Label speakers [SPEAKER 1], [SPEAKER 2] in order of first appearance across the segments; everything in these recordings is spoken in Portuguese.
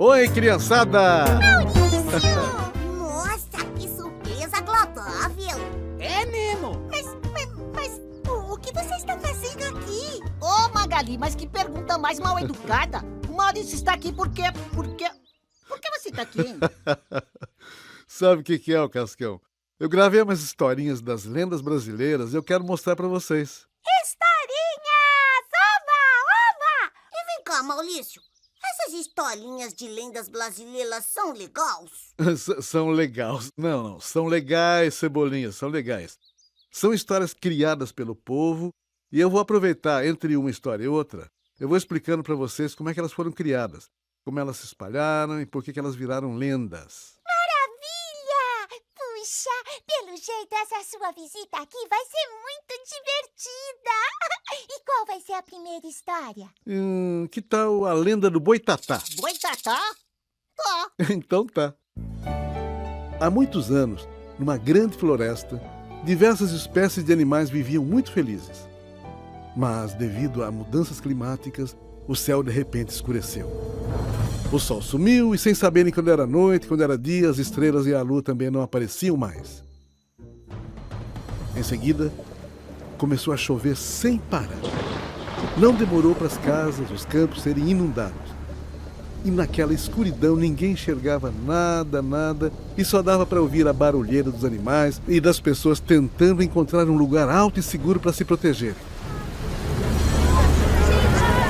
[SPEAKER 1] Oi, criançada!
[SPEAKER 2] Maurício! Nossa, que surpresa agradável!
[SPEAKER 3] É mesmo?
[SPEAKER 2] Mas o que você está fazendo aqui?
[SPEAKER 3] Ô, Magali, mas que pergunta mais mal educada. O Maurício está aqui por quê? Por que você está aqui, hein?
[SPEAKER 1] Sabe o que é o Cascão? Eu gravei umas historinhas das lendas brasileiras e eu quero mostrar pra vocês.
[SPEAKER 2] Historinhas! Oba! E vem cá, Maurício. Essas historinhas de lendas brasileiras são legais?
[SPEAKER 1] São legais. Não, são legais, Cebolinha, são legais. São histórias criadas pelo povo e eu vou aproveitar entre uma história e outra. Eu vou explicando pra vocês como é que elas foram criadas, como elas se espalharam e por que elas viraram lendas.
[SPEAKER 2] Maravilha! Puxa, pelo jeito essa sua visita aqui vai ser muito divertida. E qual vai ser a primeira história?
[SPEAKER 1] Que tal a lenda do Boitatá?
[SPEAKER 3] Boitatá? Tá.
[SPEAKER 1] Então tá. Há muitos anos, numa grande floresta, diversas espécies de animais viviam muito felizes. Mas, devido a mudanças climáticas, o céu de repente escureceu. O sol sumiu e, sem saberem quando era noite, quando era dia, as estrelas e a lua também não apareciam mais. Em seguida, começou a chover sem parar. Não demorou para as casas, os campos serem inundados. E naquela escuridão ninguém enxergava nada, e só dava para ouvir a barulheira dos animais e das pessoas tentando encontrar um lugar alto e seguro para se proteger.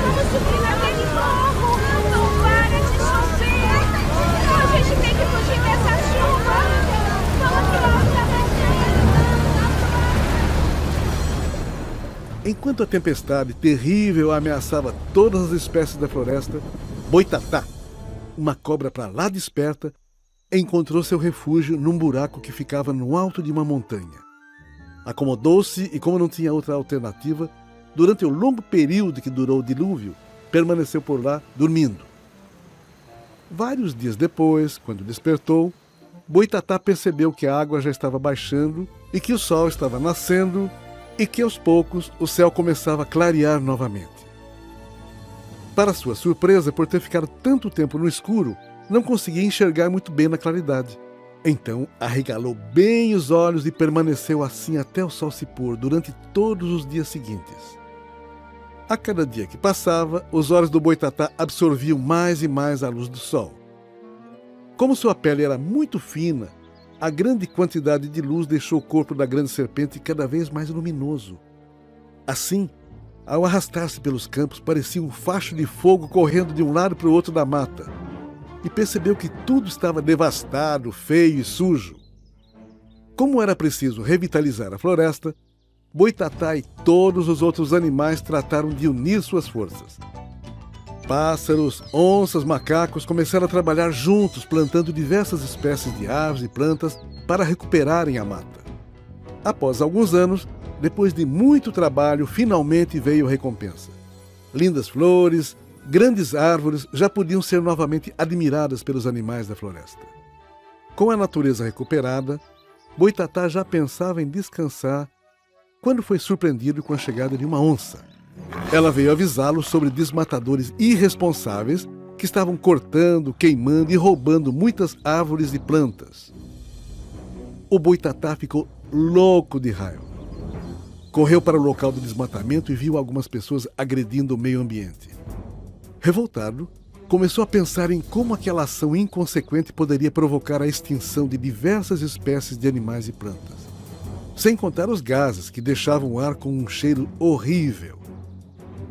[SPEAKER 4] Vamos subir naquele morro! Não para de chover! A gente tem que fugir dessa chuva! Vamos
[SPEAKER 1] Enquanto a tempestade terrível ameaçava todas as espécies da floresta, Boitatá, uma cobra para lá desperta, encontrou seu refúgio num buraco que ficava no alto de uma montanha. Acomodou-se e, como não tinha outra alternativa, durante o longo período que durou o dilúvio, permaneceu por lá dormindo. Vários dias depois, quando despertou, Boitatá percebeu que a água já estava baixando e que o sol estava nascendo e que aos poucos o céu começava a clarear novamente. Para sua surpresa, por ter ficado tanto tempo no escuro, não conseguia enxergar muito bem na claridade. Então arregalou bem os olhos e permaneceu assim até o sol se pôr durante todos os dias seguintes. A cada dia que passava, os olhos do Boitatá absorviam mais e mais a luz do sol. Como sua pele era muito fina, a grande quantidade de luz deixou o corpo da grande serpente cada vez mais luminoso. Assim, ao arrastar-se pelos campos, parecia um facho de fogo correndo de um lado para o outro da mata. E percebeu que tudo estava devastado, feio e sujo. Como era preciso revitalizar a floresta, Boitatá e todos os outros animais trataram de unir suas forças. Pássaros, onças, macacos começaram a trabalhar juntos, plantando diversas espécies de árvores e plantas para recuperarem a mata. Após alguns anos, depois de muito trabalho, finalmente veio a recompensa. Lindas flores, grandes árvores já podiam ser novamente admiradas pelos animais da floresta. Com a natureza recuperada, Boitatá já pensava em descansar quando foi surpreendido com a chegada de uma onça. Ela veio avisá-lo sobre desmatadores irresponsáveis que estavam cortando, queimando e roubando muitas árvores e plantas. O Boitatá ficou louco de raiva. Correu para o local do desmatamento e viu algumas pessoas agredindo o meio ambiente. Revoltado, começou a pensar em como aquela ação inconsequente poderia provocar a extinção de diversas espécies de animais e plantas. Sem contar os gases que deixavam o ar com um cheiro horrível.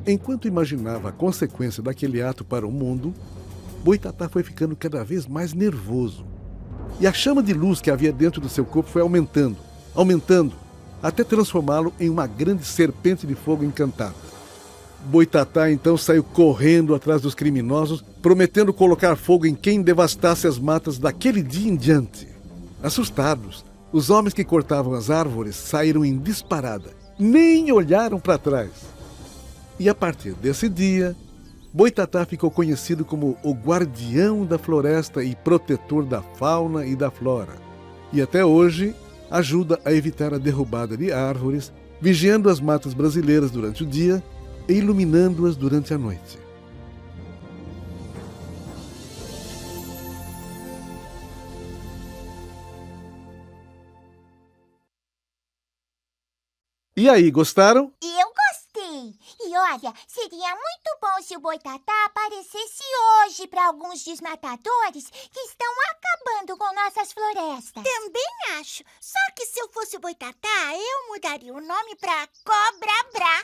[SPEAKER 1] Enquanto imaginava a consequência daquele ato para o mundo, Boitatá foi ficando cada vez mais nervoso. E a chama de luz que havia dentro do seu corpo foi aumentando, até transformá-lo em uma grande serpente de fogo encantada. Boitatá então saiu correndo atrás dos criminosos, prometendo colocar fogo em quem devastasse as matas daquele dia em diante. Assustados, os homens que cortavam as árvores saíram em disparada, nem olharam para trás. E a partir desse dia, Boitatá ficou conhecido como o guardião da floresta e protetor da fauna e da flora. E até hoje ajuda a evitar a derrubada de árvores, vigiando as matas brasileiras durante o dia e iluminando-as durante a noite. E aí, gostaram?
[SPEAKER 2] Eu gostei. E olha, seria muito bom se o Boitatá aparecesse hoje para alguns desmatadores que estão acabando com nossas florestas. Também acho. Só que se eu fosse o Boitatá, eu mudaria o nome para Cobra Brá.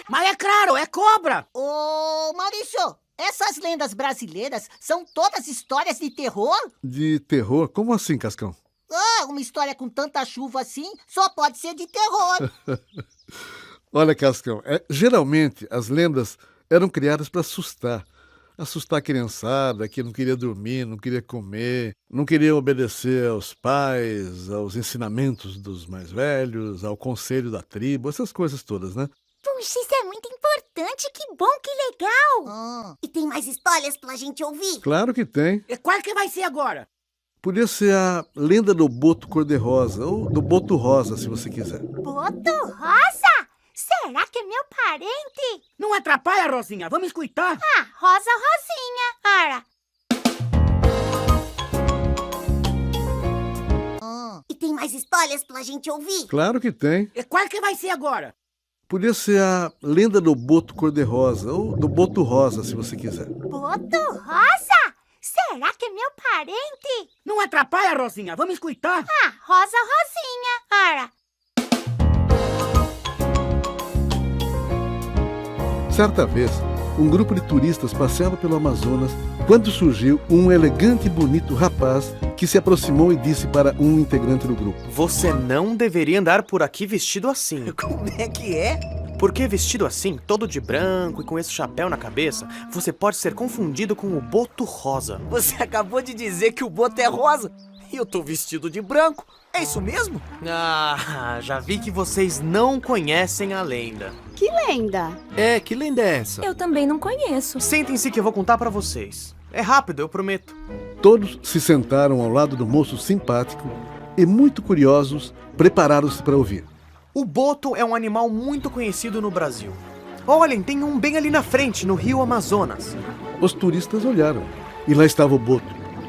[SPEAKER 3] Mas é claro, é cobra! Ô, Maurício, essas lendas brasileiras são todas histórias de terror?
[SPEAKER 1] De terror? Como assim, Cascão?
[SPEAKER 3] Ah, uma história com tanta chuva assim só pode ser de terror.
[SPEAKER 1] Olha, Cascão, geralmente as lendas eram criadas para assustar. Assustar a criançada que não queria dormir, não queria comer, não queria obedecer aos pais, aos ensinamentos dos mais velhos, ao conselho da tribo, essas coisas todas, né?
[SPEAKER 2] Puxa, isso é muito importante. Que bom, que legal. E tem mais histórias pra gente ouvir?
[SPEAKER 1] Claro que tem.
[SPEAKER 3] E qual que vai ser agora?
[SPEAKER 1] Podia ser a lenda do boto cor-de-rosa, ou do boto rosa, se você quiser.
[SPEAKER 2] Boto Rosa? Será que é meu parente?
[SPEAKER 3] Não atrapalha, Rosinha, vamos escutar.
[SPEAKER 2] Ah, Rosa Rosinha. Ora. E tem mais histórias pra gente ouvir?
[SPEAKER 1] Claro que tem.
[SPEAKER 3] E qual que vai ser agora?
[SPEAKER 1] Podia ser a lenda do boto cor-de-rosa, ou do boto rosa, se você quiser.
[SPEAKER 2] Boto Rosa? Será que é meu parente?
[SPEAKER 3] Não atrapalha, Rosinha, vamos escutar.
[SPEAKER 2] Ah, Rosa Rosinha. Ora.
[SPEAKER 1] Certa vez, um grupo de turistas passeava pelo Amazonas quando surgiu um elegante e bonito rapaz que se aproximou e disse para um integrante do grupo:
[SPEAKER 5] Você não deveria andar por aqui vestido assim.
[SPEAKER 3] Como é que é?
[SPEAKER 5] Porque vestido assim, todo de branco e com esse chapéu na cabeça, você pode ser confundido com o Boto Rosa.
[SPEAKER 6] Você acabou de dizer que o boto é rosa e eu tô vestido de branco. É isso mesmo?
[SPEAKER 5] Ah, já vi que vocês não conhecem a lenda.
[SPEAKER 7] Que lenda?
[SPEAKER 6] Que lenda é essa?
[SPEAKER 7] Eu também não conheço.
[SPEAKER 5] Sentem-se que eu vou contar pra vocês. É rápido, eu prometo.
[SPEAKER 1] Todos se sentaram ao lado do moço simpático e, muito curiosos, prepararam-se para ouvir.
[SPEAKER 5] O boto é um animal muito conhecido no Brasil. Olhem, tem um bem ali na frente, no rio Amazonas.
[SPEAKER 1] Os turistas olharam e lá estava o boto,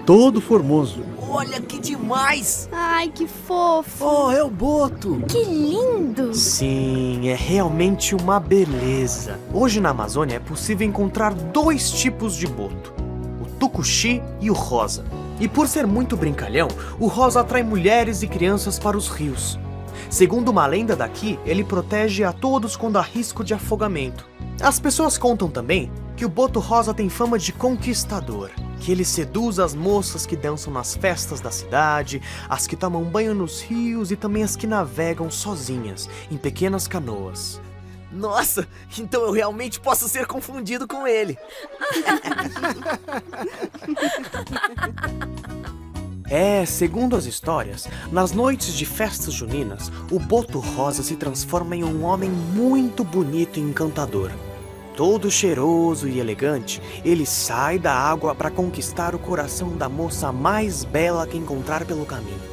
[SPEAKER 1] todo formoso.
[SPEAKER 6] Olha que demais!
[SPEAKER 7] Ai, que fofo.
[SPEAKER 6] Oh, é o boto!
[SPEAKER 7] Que lindo.
[SPEAKER 5] Sim, é realmente uma beleza. Hoje na Amazônia é possível encontrar 2 tipos de boto: o tucuxi e o rosa. E por ser muito brincalhão, o rosa atrai mulheres e crianças para os rios. Segundo uma lenda daqui, ele protege a todos quando há risco de afogamento. As pessoas contam também que o boto rosa tem fama de conquistador, que ele seduz as moças que dançam nas festas da cidade, as que tomam banho nos rios e também as que navegam sozinhas, em pequenas canoas.
[SPEAKER 6] Nossa, então eu realmente posso ser confundido com ele.
[SPEAKER 5] Segundo as histórias, nas noites de festas juninas, o boto rosa se transforma em um homem muito bonito e encantador. Todo cheiroso e elegante, ele sai da água para conquistar o coração da moça mais bela que encontrar pelo caminho.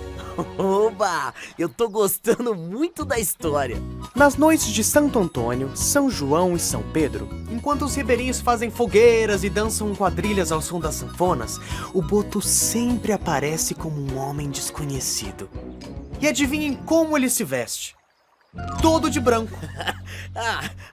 [SPEAKER 6] Oba! Eu tô gostando muito da história.
[SPEAKER 5] Nas noites de Santo Antônio, São João e São Pedro, enquanto os ribeirinhos fazem fogueiras e dançam quadrilhas ao som das sanfonas, o boto sempre aparece como um homem desconhecido. E adivinhem como ele se veste? Todo de branco.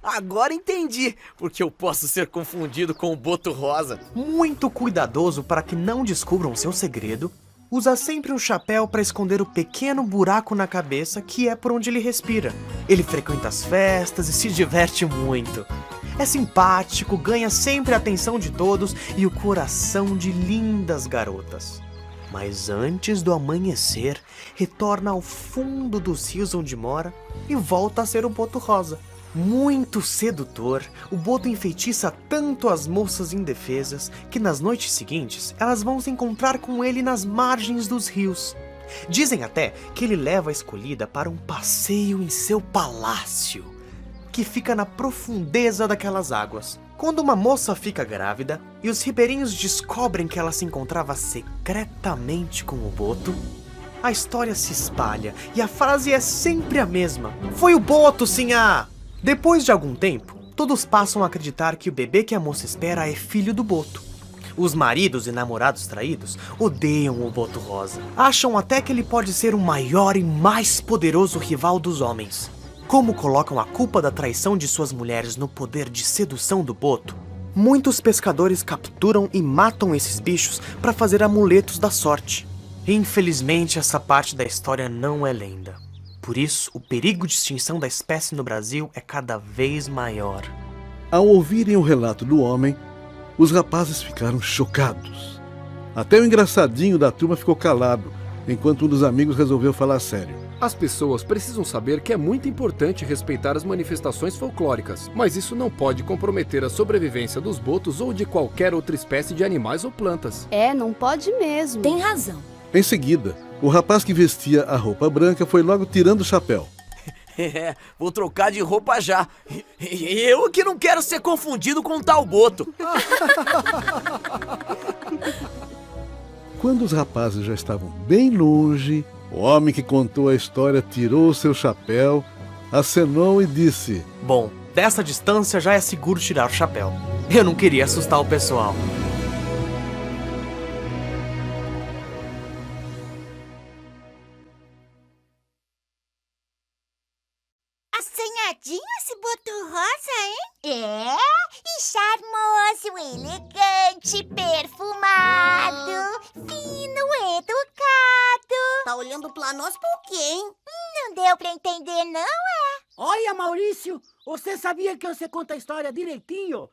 [SPEAKER 6] Agora entendi porque eu posso ser confundido com o boto rosa.
[SPEAKER 5] Muito cuidadoso para que não descubram seu segredo, usa sempre um chapéu para esconder o pequeno buraco na cabeça que é por onde ele respira. Ele frequenta as festas e se diverte muito. É simpático, ganha sempre a atenção de todos e o coração de lindas garotas. Mas antes do amanhecer, retorna ao fundo dos rios onde mora e volta a ser o boto rosa. Muito sedutor, o boto enfeitiça tanto as moças indefesas que nas noites seguintes elas vão se encontrar com ele nas margens dos rios. Dizem até que ele leva a escolhida para um passeio em seu palácio, que fica na profundeza daquelas águas. Quando uma moça fica grávida e os ribeirinhos descobrem que ela se encontrava secretamente com o boto, a história se espalha e a frase é sempre a mesma: "Foi o boto, sinhá!" Depois de algum tempo, todos passam a acreditar que o bebê que a moça espera é filho do boto. Os maridos e namorados traídos odeiam o boto rosa. Acham até que ele pode ser o maior e mais poderoso rival dos homens. Como colocam a culpa da traição de suas mulheres no poder de sedução do boto, muitos pescadores capturam e matam esses bichos para fazer amuletos da sorte. Infelizmente, essa parte da história não é lenda. Por isso, o perigo de extinção da espécie no Brasil é cada vez maior.
[SPEAKER 1] Ao ouvirem o relato do homem, os rapazes ficaram chocados. Até o engraçadinho da turma ficou calado, enquanto um dos amigos resolveu falar sério.
[SPEAKER 8] As pessoas precisam saber que é muito importante respeitar as manifestações folclóricas, mas isso não pode comprometer a sobrevivência dos botos ou de qualquer outra espécie de animais ou plantas.
[SPEAKER 7] É, não pode mesmo.
[SPEAKER 9] Tem razão.
[SPEAKER 1] Em seguida, o rapaz que vestia a roupa branca foi logo tirando o chapéu.
[SPEAKER 6] Vou trocar de roupa já. Eu que não quero ser confundido com um tal boto.
[SPEAKER 1] Quando os rapazes já estavam bem longe, o homem que contou a história tirou seu chapéu, acenou e disse:
[SPEAKER 5] Bom, dessa distância já é seguro tirar o chapéu. Eu não queria assustar o pessoal.
[SPEAKER 2] Assanhadinho esse boto rosa, hein? É, e charmoso, elegante, perfumado, fino, educado.
[SPEAKER 3] Tá olhando pra nós por quê, hein?
[SPEAKER 2] Não deu pra entender, não, é?
[SPEAKER 10] Olha, Maurício, você sabia que você conta a história direitinho?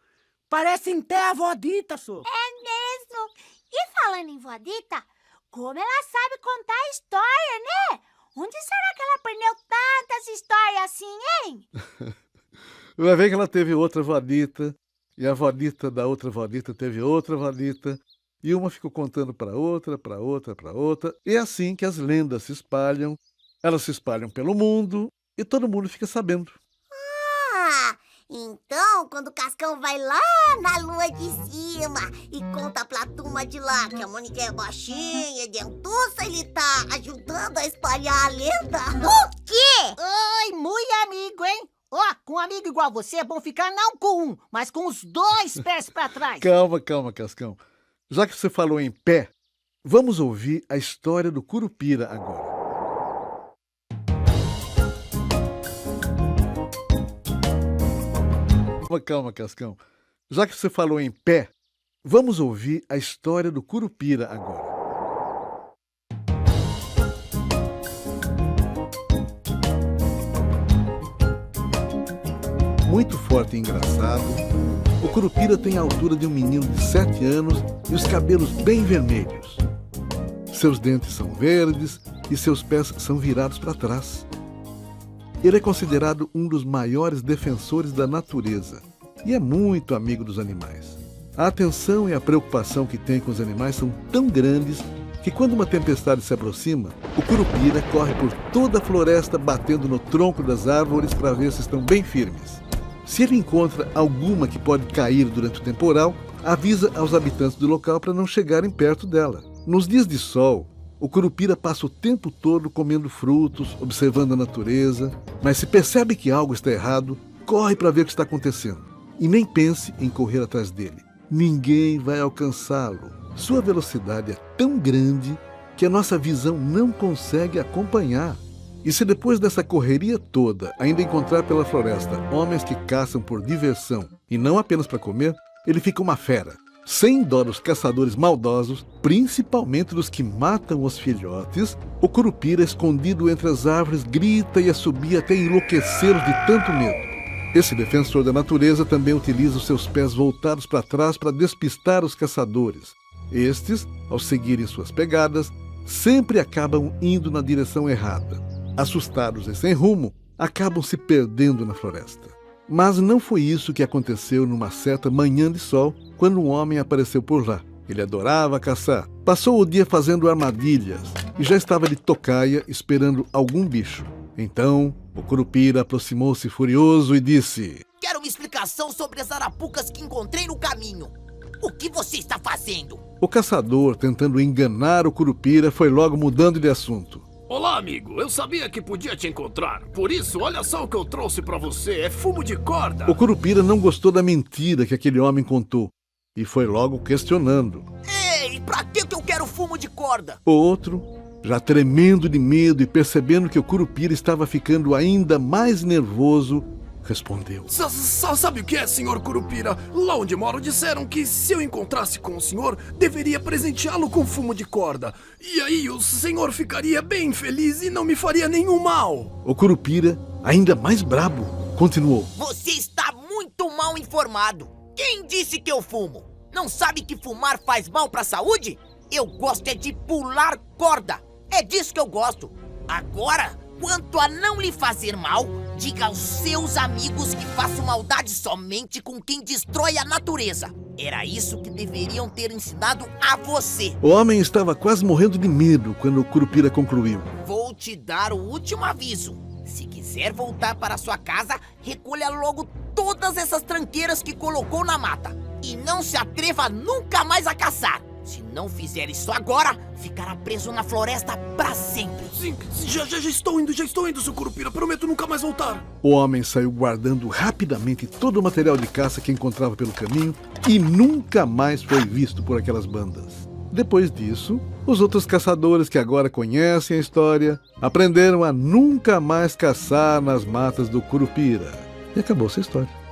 [SPEAKER 10] Parece até a vó Dita, só.
[SPEAKER 2] É mesmo. E falando em vodita, como ela sabe contar a história, né? Onde será que ela aprendeu tantas histórias assim, hein?
[SPEAKER 1] Vai ver que ela teve outra vodita, e a vodita da outra vodita teve outra vodita, e uma ficou contando para outra, para outra, para outra, e é assim que as lendas se espalham, elas se espalham pelo mundo, e todo mundo fica sabendo.
[SPEAKER 3] Ah, então quando o Cascão vai lá na lua de cima e conta pra turma de lá que a Mônica é baixinha, dentuça, ele tá ajudando a espalhar a lenda?
[SPEAKER 2] O quê?
[SPEAKER 3] Ai, muito amigo, hein? Ó, com um amigo igual você é bom ficar não com um, mas com os dois pés pra trás.
[SPEAKER 1] Calma, calma, Cascão. Já que você falou em pé, vamos ouvir a história do Curupira agora. Calma, Cascão. Já que você falou em pé, vamos ouvir a história do Curupira agora. Muito forte e engraçado, o Curupira tem a altura de um menino de 7 anos e os cabelos bem vermelhos. Seus dentes são verdes e seus pés são virados para trás. Ele é considerado um dos maiores defensores da natureza e é muito amigo dos animais. A atenção e a preocupação que tem com os animais são tão grandes que quando uma tempestade se aproxima, o Curupira corre por toda a floresta batendo no tronco das árvores para ver se estão bem firmes. Se ele encontra alguma que pode cair durante o temporal, avisa aos habitantes do local para não chegarem perto dela. Nos dias de sol, o Curupira passa o tempo todo comendo frutos, observando a natureza, mas se percebe que algo está errado, corre para ver o que está acontecendo. E nem pense em correr atrás dele. Ninguém vai alcançá-lo. Sua velocidade é tão grande que a nossa visão não consegue acompanhar. E se depois dessa correria toda ainda encontrar pela floresta homens que caçam por diversão e não apenas para comer, ele fica uma fera. Sem dó dos caçadores maldosos, principalmente dos que matam os filhotes, o Curupira, escondido entre as árvores, grita e assobia até enlouquecê-los de tanto medo. Esse defensor da natureza também utiliza os seus pés voltados para trás para despistar os caçadores. Estes, ao seguirem suas pegadas, sempre acabam indo na direção errada. Assustados e sem rumo, acabam se perdendo na floresta. Mas não foi isso que aconteceu numa certa manhã de sol, quando um homem apareceu por lá. Ele adorava caçar. Passou o dia fazendo armadilhas e já estava de tocaia esperando algum bicho. Então, o Curupira aproximou-se furioso e disse:
[SPEAKER 11] Quero uma explicação sobre as arapucas que encontrei no caminho. O que você está fazendo?
[SPEAKER 1] O caçador, tentando enganar o Curupira, foi logo mudando de assunto.
[SPEAKER 8] Olá, amigo. Eu sabia que podia te encontrar. Por isso, olha só o que eu trouxe pra você. É fumo de corda.
[SPEAKER 1] O Curupira não gostou da mentira que aquele homem contou e foi logo questionando.
[SPEAKER 11] Ei, pra que eu quero fumo de corda?
[SPEAKER 1] O outro, Já tremendo de medo e percebendo que o Curupira estava ficando ainda mais nervoso, respondeu.
[SPEAKER 8] Sabe o que é, senhor Curupira? Lá onde moro disseram que se eu encontrasse com o senhor, deveria presenteá-lo com fumo de corda. E aí o senhor ficaria bem feliz e não me faria nenhum mal.
[SPEAKER 1] O Curupira, ainda mais brabo, continuou.
[SPEAKER 11] Você está muito mal informado. Quem disse que eu fumo? Não sabe que fumar faz mal para a saúde? Eu gosto é de pular corda. É disso que eu gosto. Agora, quanto a não lhe fazer mal, diga aos seus amigos que faço maldade somente com quem destrói a natureza. Era isso que deveriam ter ensinado a você.
[SPEAKER 1] O homem estava quase morrendo de medo quando o Curupira concluiu.
[SPEAKER 11] Vou te dar o último aviso. Se quiser voltar para sua casa, recolha logo todas essas tranqueiras que colocou na mata. E não se atreva nunca mais a caçar. Se não fizer isso agora, ficará preso na floresta para sempre.
[SPEAKER 8] Sim, já estou indo, seu Curupira. Prometo nunca mais voltar.
[SPEAKER 1] O homem saiu guardando rapidamente todo o material de caça que encontrava pelo caminho e nunca mais foi visto por aquelas bandas. Depois disso, os outros caçadores que agora conhecem a história aprenderam a nunca mais caçar nas matas do Curupira. E acabou-se a história.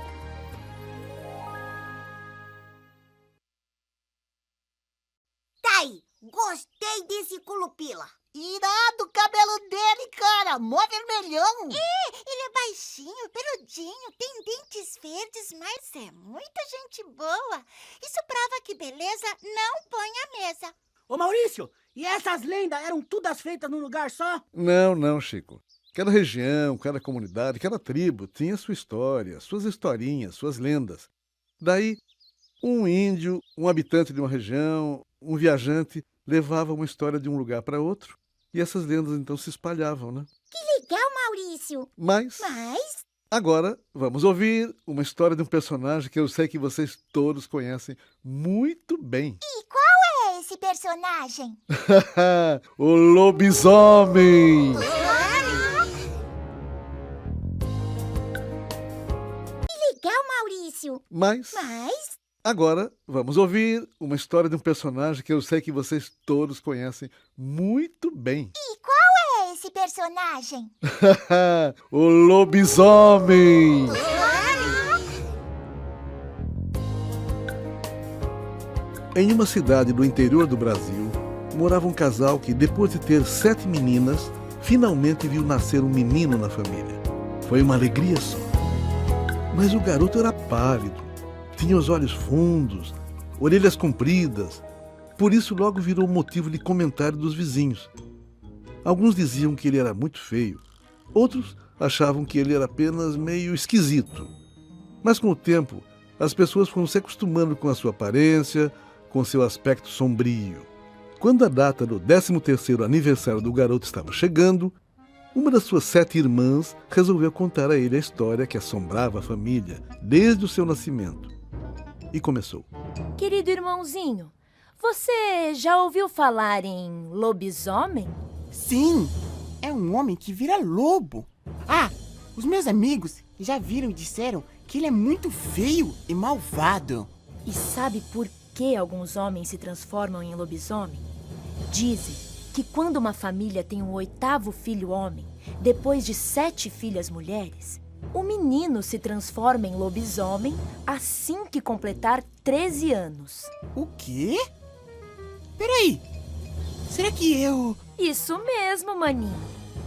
[SPEAKER 3] Gostei desse Curupira. Irado o cabelo dele, cara. Mó vermelhão.
[SPEAKER 2] Ele é baixinho, peludinho, tem dentes verdes, mas é muita gente boa. Isso prova que beleza não põe à mesa.
[SPEAKER 10] Ô Maurício, e essas lendas eram todas feitas num lugar só?
[SPEAKER 1] Não, Chico. Cada região, cada comunidade, cada tribo tinha sua história, suas historinhas, suas lendas. Daí, um índio, um habitante de uma região, um viajante, levava uma história de um lugar para outro e essas lendas então se espalhavam, né?
[SPEAKER 2] Que legal, Maurício.
[SPEAKER 1] Mas agora vamos ouvir uma história de um personagem que eu sei que vocês todos conhecem muito bem.
[SPEAKER 2] E qual é esse personagem?
[SPEAKER 1] O lobisomem!
[SPEAKER 2] Que legal, Maurício.
[SPEAKER 1] Mas agora vamos ouvir uma história de um personagem que eu sei que vocês todos conhecem muito bem.
[SPEAKER 2] E qual é esse personagem?
[SPEAKER 1] O lobisomem! Em uma cidade do interior do Brasil, morava um casal que, depois de ter 7 meninas, finalmente viu nascer um menino na família. Foi uma alegria só. Mas o garoto era pálido. Tinha os olhos fundos, orelhas compridas. Por isso logo virou motivo de comentário dos vizinhos. Alguns diziam que ele era muito feio. Outros achavam que ele era apenas meio esquisito. Mas com o tempo, as pessoas foram se acostumando com a sua aparência, com seu aspecto sombrio. Quando a data do 13º aniversário do garoto estava chegando, uma das suas 7 irmãs resolveu contar a ele a história que assombrava a família desde o seu nascimento. E começou.
[SPEAKER 9] Querido irmãozinho, você já ouviu falar em lobisomem?
[SPEAKER 12] Sim, é um homem que vira lobo. Os meus amigos já viram e disseram que ele é muito feio e malvado.
[SPEAKER 9] E sabe por que alguns homens se transformam em lobisomem? Dizem que quando uma família tem um 8º filho homem, depois de 7 filhas mulheres, o menino se transforma em lobisomem assim que completar 13 anos.
[SPEAKER 12] O quê? Peraí, será que eu...
[SPEAKER 9] Isso mesmo, maninho.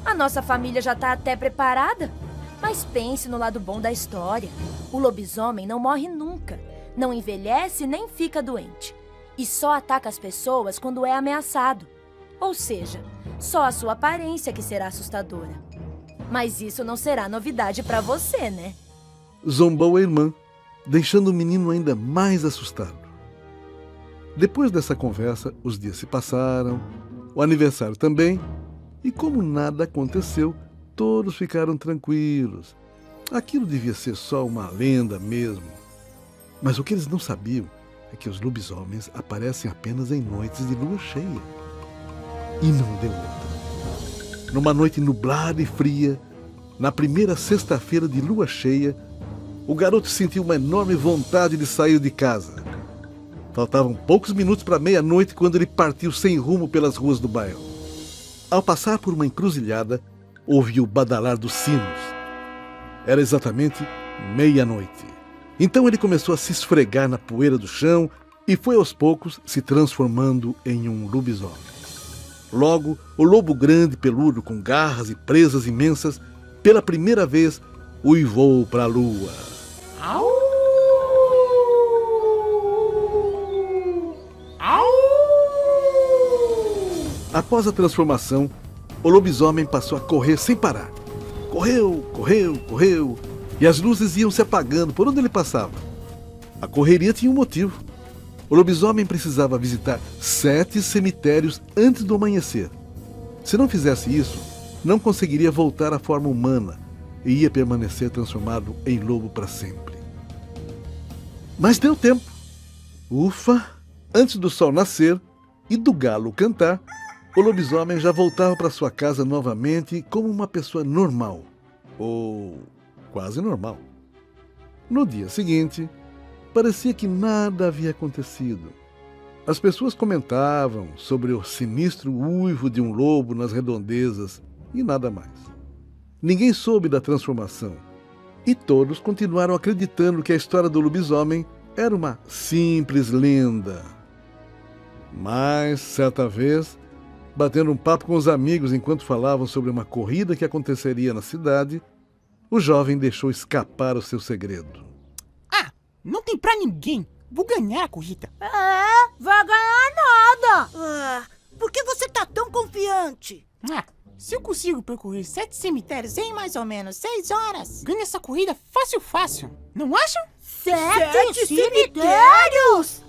[SPEAKER 9] A nossa família já tá até preparada. Mas pense no lado bom da história. O lobisomem não morre nunca, não envelhece nem fica doente. E só ataca as pessoas quando é ameaçado. Ou seja, só a sua aparência que será assustadora. Mas isso não será novidade para você, né?
[SPEAKER 1] Zombou a irmã, deixando o menino ainda mais assustado. Depois dessa conversa, os dias se passaram, o aniversário também, e como nada aconteceu, todos ficaram tranquilos. Aquilo devia ser só uma lenda mesmo. Mas o que eles não sabiam é que os lobisomens aparecem apenas em noites de lua cheia. E não deu outra. Numa noite nublada e fria, na primeira sexta-feira de lua cheia, o garoto sentiu uma enorme vontade de sair de casa. Faltavam poucos minutos para meia-noite quando ele partiu sem rumo pelas ruas do bairro. Ao passar por uma encruzilhada, ouviu o badalar dos sinos. Era exatamente meia-noite. Então ele começou a se esfregar na poeira do chão e foi aos poucos se transformando em um lobisomem. Logo, o lobo grande, peludo, com garras e presas imensas, pela primeira vez, uivou para a lua.
[SPEAKER 12] Au! Au!
[SPEAKER 1] Após a transformação, o lobisomem passou a correr sem parar. Correu, correu, correu, e as luzes iam se apagando por onde ele passava. A correria tinha um motivo. O lobisomem precisava visitar 7 cemitérios antes do amanhecer. Se não fizesse isso, não conseguiria voltar à forma humana e ia permanecer transformado em lobo para sempre. Mas deu tempo. Ufa! Antes do sol nascer e do galo cantar, o lobisomem já voltava para sua casa novamente como uma pessoa normal. Ou quase normal. No dia seguinte, parecia que nada havia acontecido. As pessoas comentavam sobre o sinistro uivo de um lobo nas redondezas e nada mais. Ninguém soube da transformação e todos continuaram acreditando que a história do lobisomem era uma simples lenda. Mas, certa vez, batendo um papo com os amigos enquanto falavam sobre uma corrida que aconteceria na cidade, o jovem deixou escapar o seu segredo.
[SPEAKER 12] Ah, não tem pra ninguém. Vou ganhar a corrida.
[SPEAKER 10] Vai ganhar nada! Por que você tá tão confiante?
[SPEAKER 12] Se eu consigo percorrer 7 cemitérios em mais ou menos 6 horas, ganho essa corrida fácil, fácil. Não acham?
[SPEAKER 10] 7 cemitérios?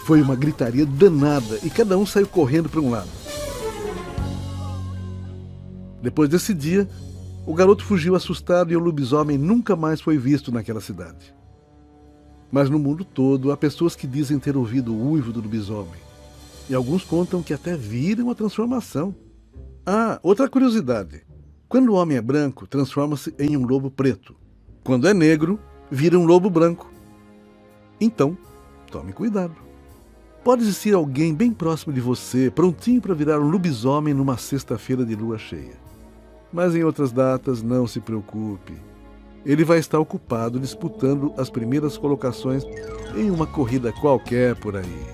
[SPEAKER 1] Foi uma gritaria danada e cada um saiu correndo para um lado. Depois desse dia, o garoto fugiu assustado e o lobisomem nunca mais foi visto naquela cidade. Mas no mundo todo há pessoas que dizem ter ouvido o uivo do lobisomem. E alguns contam que até viram a transformação. Ah, outra curiosidade. Quando o homem é branco, transforma-se em um lobo preto. Quando é negro, vira um lobo branco. Então, tome cuidado. Pode existir alguém bem próximo de você, prontinho para virar um lobisomem numa sexta-feira de lua cheia. Mas em outras datas, não se preocupe. Ele vai estar ocupado disputando as primeiras colocações em uma corrida qualquer por aí.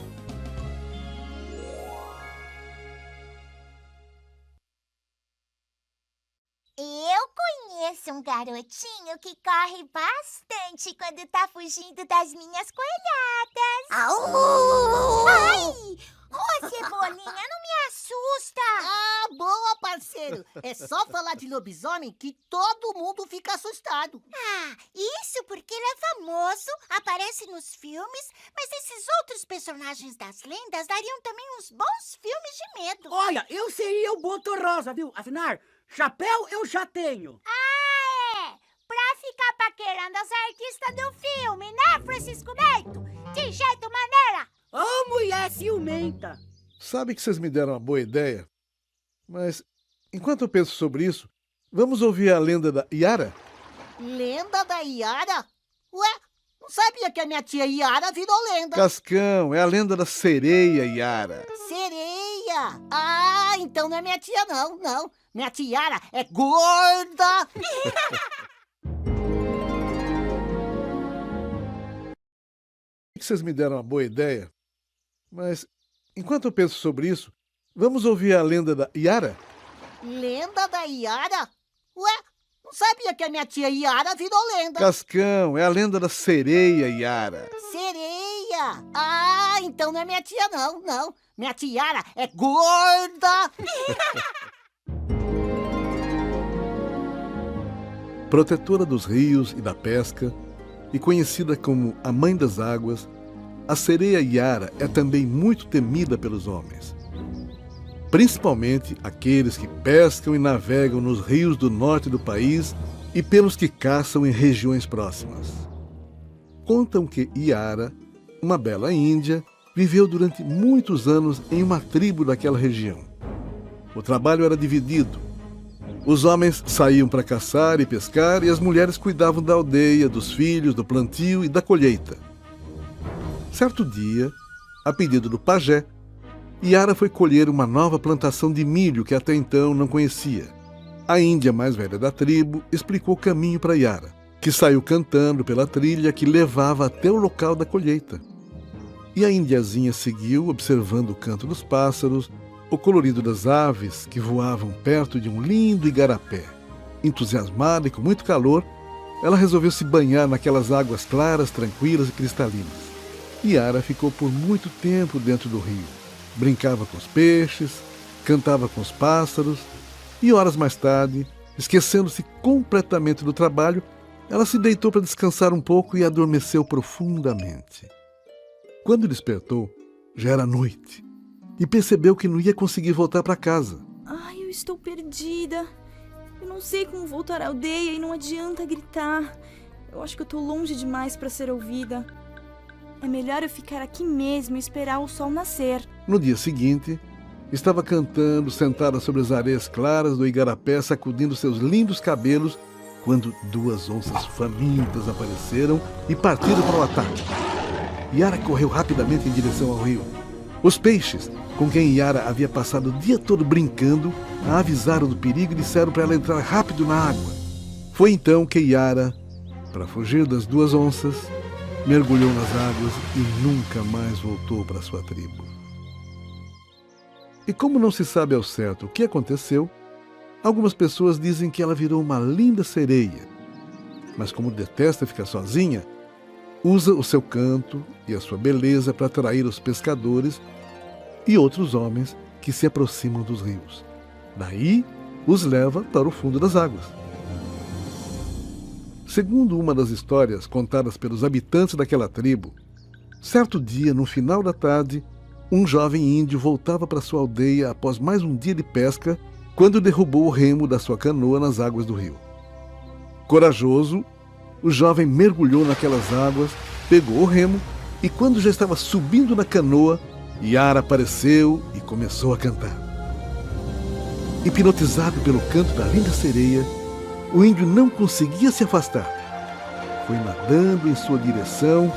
[SPEAKER 2] Eu conheço um garotinho que corre bastante quando tá fugindo das minhas coelhadas.
[SPEAKER 3] Au!
[SPEAKER 2] Ai! Ô, Cebolinha, não me assusta!
[SPEAKER 10] Boa, parceiro. É só falar de lobisomem que todo mundo fica assustado.
[SPEAKER 2] Isso porque ele é famoso, aparece nos filmes, mas esses outros personagens das lendas dariam também uns bons filmes de medo.
[SPEAKER 10] Olha, eu seria o Boto Rosa, viu? Afinal, chapéu eu já tenho.
[SPEAKER 2] Pra ficar paquerando as artistas do filme, né, Francisco Neto? De jeito maneira!
[SPEAKER 10] Ô, mulher ciumenta!
[SPEAKER 1] Sabe que vocês me deram uma boa ideia? Mas, enquanto eu penso sobre isso, vamos ouvir a lenda da Yara?
[SPEAKER 10] Lenda da Yara? Ué, não sabia que a minha tia Yara virou lenda.
[SPEAKER 1] Cascão, é a lenda da sereia Yara.
[SPEAKER 10] Sereia! Então não é minha tia não. Minha tia Yara é gorda!
[SPEAKER 1] Que vocês me deram uma boa ideia? Mas, enquanto eu penso sobre isso, vamos ouvir a lenda da Yara?
[SPEAKER 10] Lenda da Yara? Ué, não sabia que a minha tia Yara virou lenda.
[SPEAKER 1] Cascão, é a lenda da sereia Yara.
[SPEAKER 10] Sereia! Então não é minha tia não. Minha tia Yara é gorda!
[SPEAKER 1] Protetora dos rios e da pesca, e conhecida como a Mãe das Águas, a sereia Yara é também muito temida pelos homens. Principalmente aqueles que pescam e navegam nos rios do norte do país e pelos que caçam em regiões próximas. Contam que Yara, uma bela índia, viveu durante muitos anos em uma tribo daquela região. O trabalho era dividido. Os homens saíam para caçar e pescar e as mulheres cuidavam da aldeia, dos filhos, do plantio e da colheita. Certo dia, a pedido do pajé, Yara foi colher uma nova plantação de milho que até então não conhecia. A índia mais velha da tribo explicou o caminho para Yara, que saiu cantando pela trilha que levava até o local da colheita. E a indiazinha seguiu observando o canto dos pássaros, o colorido das aves que voavam perto de um lindo igarapé. Entusiasmada e com muito calor, ela resolveu se banhar naquelas águas claras, tranquilas e cristalinas. Yara ficou por muito tempo dentro do rio. Brincava com os peixes, cantava com os pássaros e horas mais tarde, esquecendo-se completamente do trabalho, ela se deitou para descansar um pouco e adormeceu profundamente. Quando despertou, já era noite e percebeu que não ia conseguir voltar para casa.
[SPEAKER 7] Ai, eu estou perdida. Eu não sei como voltar à aldeia e não adianta gritar. Eu acho que eu tô longe demais para ser ouvida. É melhor eu ficar aqui mesmo e esperar o sol nascer.
[SPEAKER 1] No dia seguinte, estava cantando, sentada sobre as areias claras do igarapé, sacudindo seus lindos cabelos, quando 2 onças famintas apareceram e partiram para o ataque. Yara correu rapidamente em direção ao rio. Os peixes, com quem Yara havia passado o dia todo brincando, a avisaram do perigo e disseram para ela entrar rápido na água. Foi então que Yara, para fugir das 2 onças, mergulhou nas águas e nunca mais voltou para sua tribo. E como não se sabe ao certo o que aconteceu, algumas pessoas dizem que ela virou uma linda sereia. Mas como detesta ficar sozinha, usa o seu canto e a sua beleza para atrair os pescadores e outros homens que se aproximam dos rios. Daí, os leva para o fundo das águas. Segundo uma das histórias contadas pelos habitantes daquela tribo, certo dia, no final da tarde, um jovem índio voltava para sua aldeia após mais um dia de pesca, quando derrubou o remo da sua canoa nas águas do rio. Corajoso, o jovem mergulhou naquelas águas, pegou o remo e, quando já estava subindo na canoa, Yara apareceu e começou a cantar. Hipnotizado pelo canto da linda sereia, o índio não conseguia se afastar. Foi nadando em sua direção